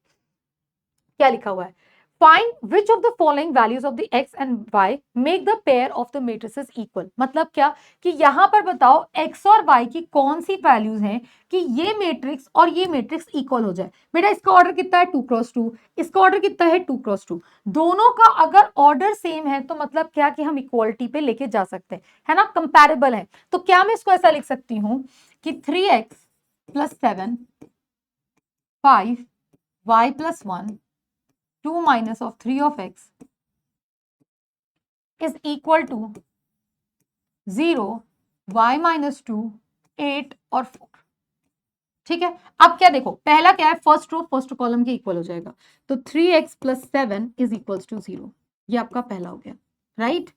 A: क्या लिखा हुआ है, find which of the following values of the x and y make the pair of the matrices equal. मतलब क्या कि यहां पर बताओ x और y की कौन सी वैल्यूज हैं कि ये मैट्रिक्स और ये मैट्रिक्स इक्वल हो जाए। बेटा इसका ऑर्डर कितना है 2 क्रॉस 2, इसका ऑर्डर कितना है 2 क्रॉस 2। दोनों का अगर ऑर्डर सेम है तो मतलब क्या कि हम इक्वालिटी पे लेके जा सकते हैं, है ना, कंपैरेबल है। तो क्या मैं इसको ऐसा लिख सकती हूं कि 3x plus 7 5 y plus 1 2 minus of 3 of x is equal to 0 y minus 2 8 और 4। ठीक है, अब क्या देखो, पहला क्या है, फर्स्ट रो फर्स्ट कॉलम के इक्वल हो जाएगा। तो 3x plus 7 is equals to 0, ये आपका पहला हो गया, राइट।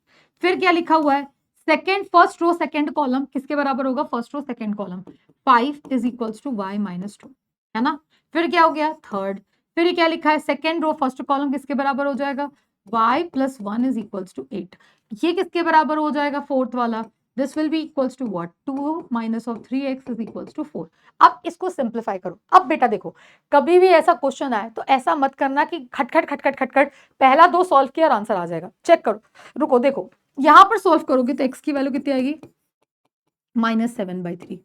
A: फिर क्या लिखा हुआ है, second first row second column किसके बराबर होगा, first row second column 5 is equals to y minus 2, है ना। फिर क्या हो गया थर्ड, फिर क्या लिखा है, सेकेंड रो फर्स्ट कॉलम किसके बराबर हो जाएगा, y plus 1 is equals to 8। ये किसके बराबर हो जाएगा फोर्थ वाला, this will be equals to what 2 minus of 3x is equals to 4। अब इसको सिंप्लीफाई करो। अब बेटा देखो, कभी भी ऐसा क्वेश्चन आए तो ऐसा मत करना कि खटखट खटखट खटखट पहला 2 सॉल्व किया और आंसर आ जाएगा। चेक करो, रुको देखो, यहां पर सॉल्व करोगे तो x की वैल्यू कितनी आएगी -7/3।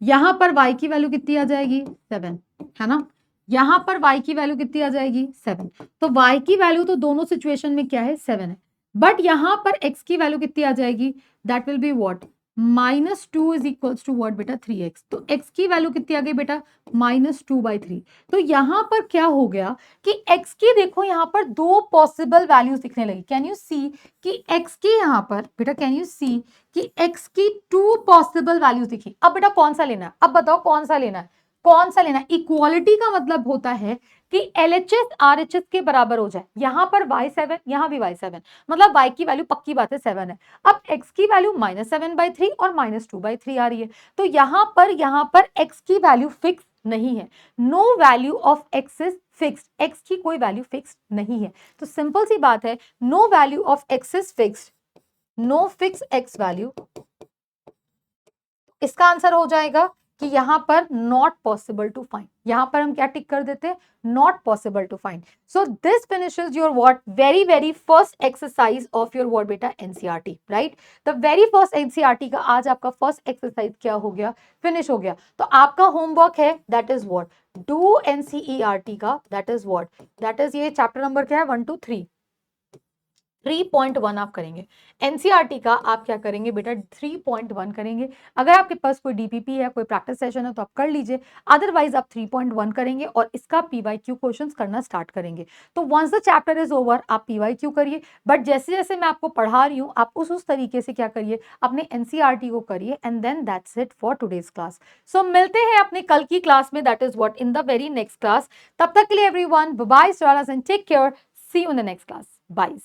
A: यहां पर y की वैल्यू कितनी आ जाएगी 7, है ना। यहां पर y की वैल्यू कितनी आ जाएगी 7। तो y की वैल्यू तो दोनों सिचुएशन में क्या है 7 है, बट यहां पर x की वैल्यू कितनी आ जाएगी, that will be what -2 is equals to what बेटा 3x। तो x की वैल्यू कितनी आ गई बेटा -2/3। तो यहां पर क्या हो गया कि x की देखो यहां पर दो पॉसिबल वैल्यूज दिखने लगी। कैन यू सी कि x की यहां पर बेटा, कैन यू सी कि x की 2 पॉसिबल वैल्यूज दिखी। अब बेटा कौन सा लेना है, अब बताओ कौन सा लेना है, कौन सा लेना है। इक्वालिटी का मतलब होता है कि LHS RHS के बराबर हो जाए। यहां पर y7 यहां भी y7, मतलब y की वैल्यू पक्की बात है 7 है। अब x की वैल्यू -7/3 और -2/3 आ रही है। तो यहां पर x की वैल्यू फिक्स नहीं है, no value of x is fixed, x की कोई वैल्यू फिक्स नहीं है। तो सिंपल सी बात है, no value of x is fixed, no fix x value, इसका आंसर हो जाएगा कि यहां पर नॉट पॉसिबल टू फाइंड। यहां पर हम क्या टिक कर देते हैं, not possible to find. So this finishes your what very first exercise of your what बेटा NCERT, right. The very first NCERT का आज आपका फर्स्ट एक्सरसाइज क्या हो गया, फिनिश हो गया। तो आपका होमवर्क है that is what do NCERT का, that is what, that is ये चैप्टर नंबर क्या है 1 2 3, 3.1 आप करेंगे। एनसीईआरटी का आप क्या करेंगे बेटा, 3.1 करेंगे। अगर आपके पास कोई डीपीपी है, कोई प्रैक्टिस सेशन है तो आप कर लीजिए, अदरवाइज आप 3.1 करेंगे और इसका पीवाईक्यू क्वेश्चंस करना स्टार्ट करेंगे। तो once the chapter is over आप पीवाईक्यू करिए, बट जैसे जैसे मैं आपको पढ़ा रही हूँ आप उस तरीके से क्या करिए, अपने एनसीईआरटी को करिए, and then that's it for today's class. So मिलते हैं अपने कल की क्लास में, that is what in the very next class. तब तक के लिए everyone bye bye and take care, see you in the next class, bye.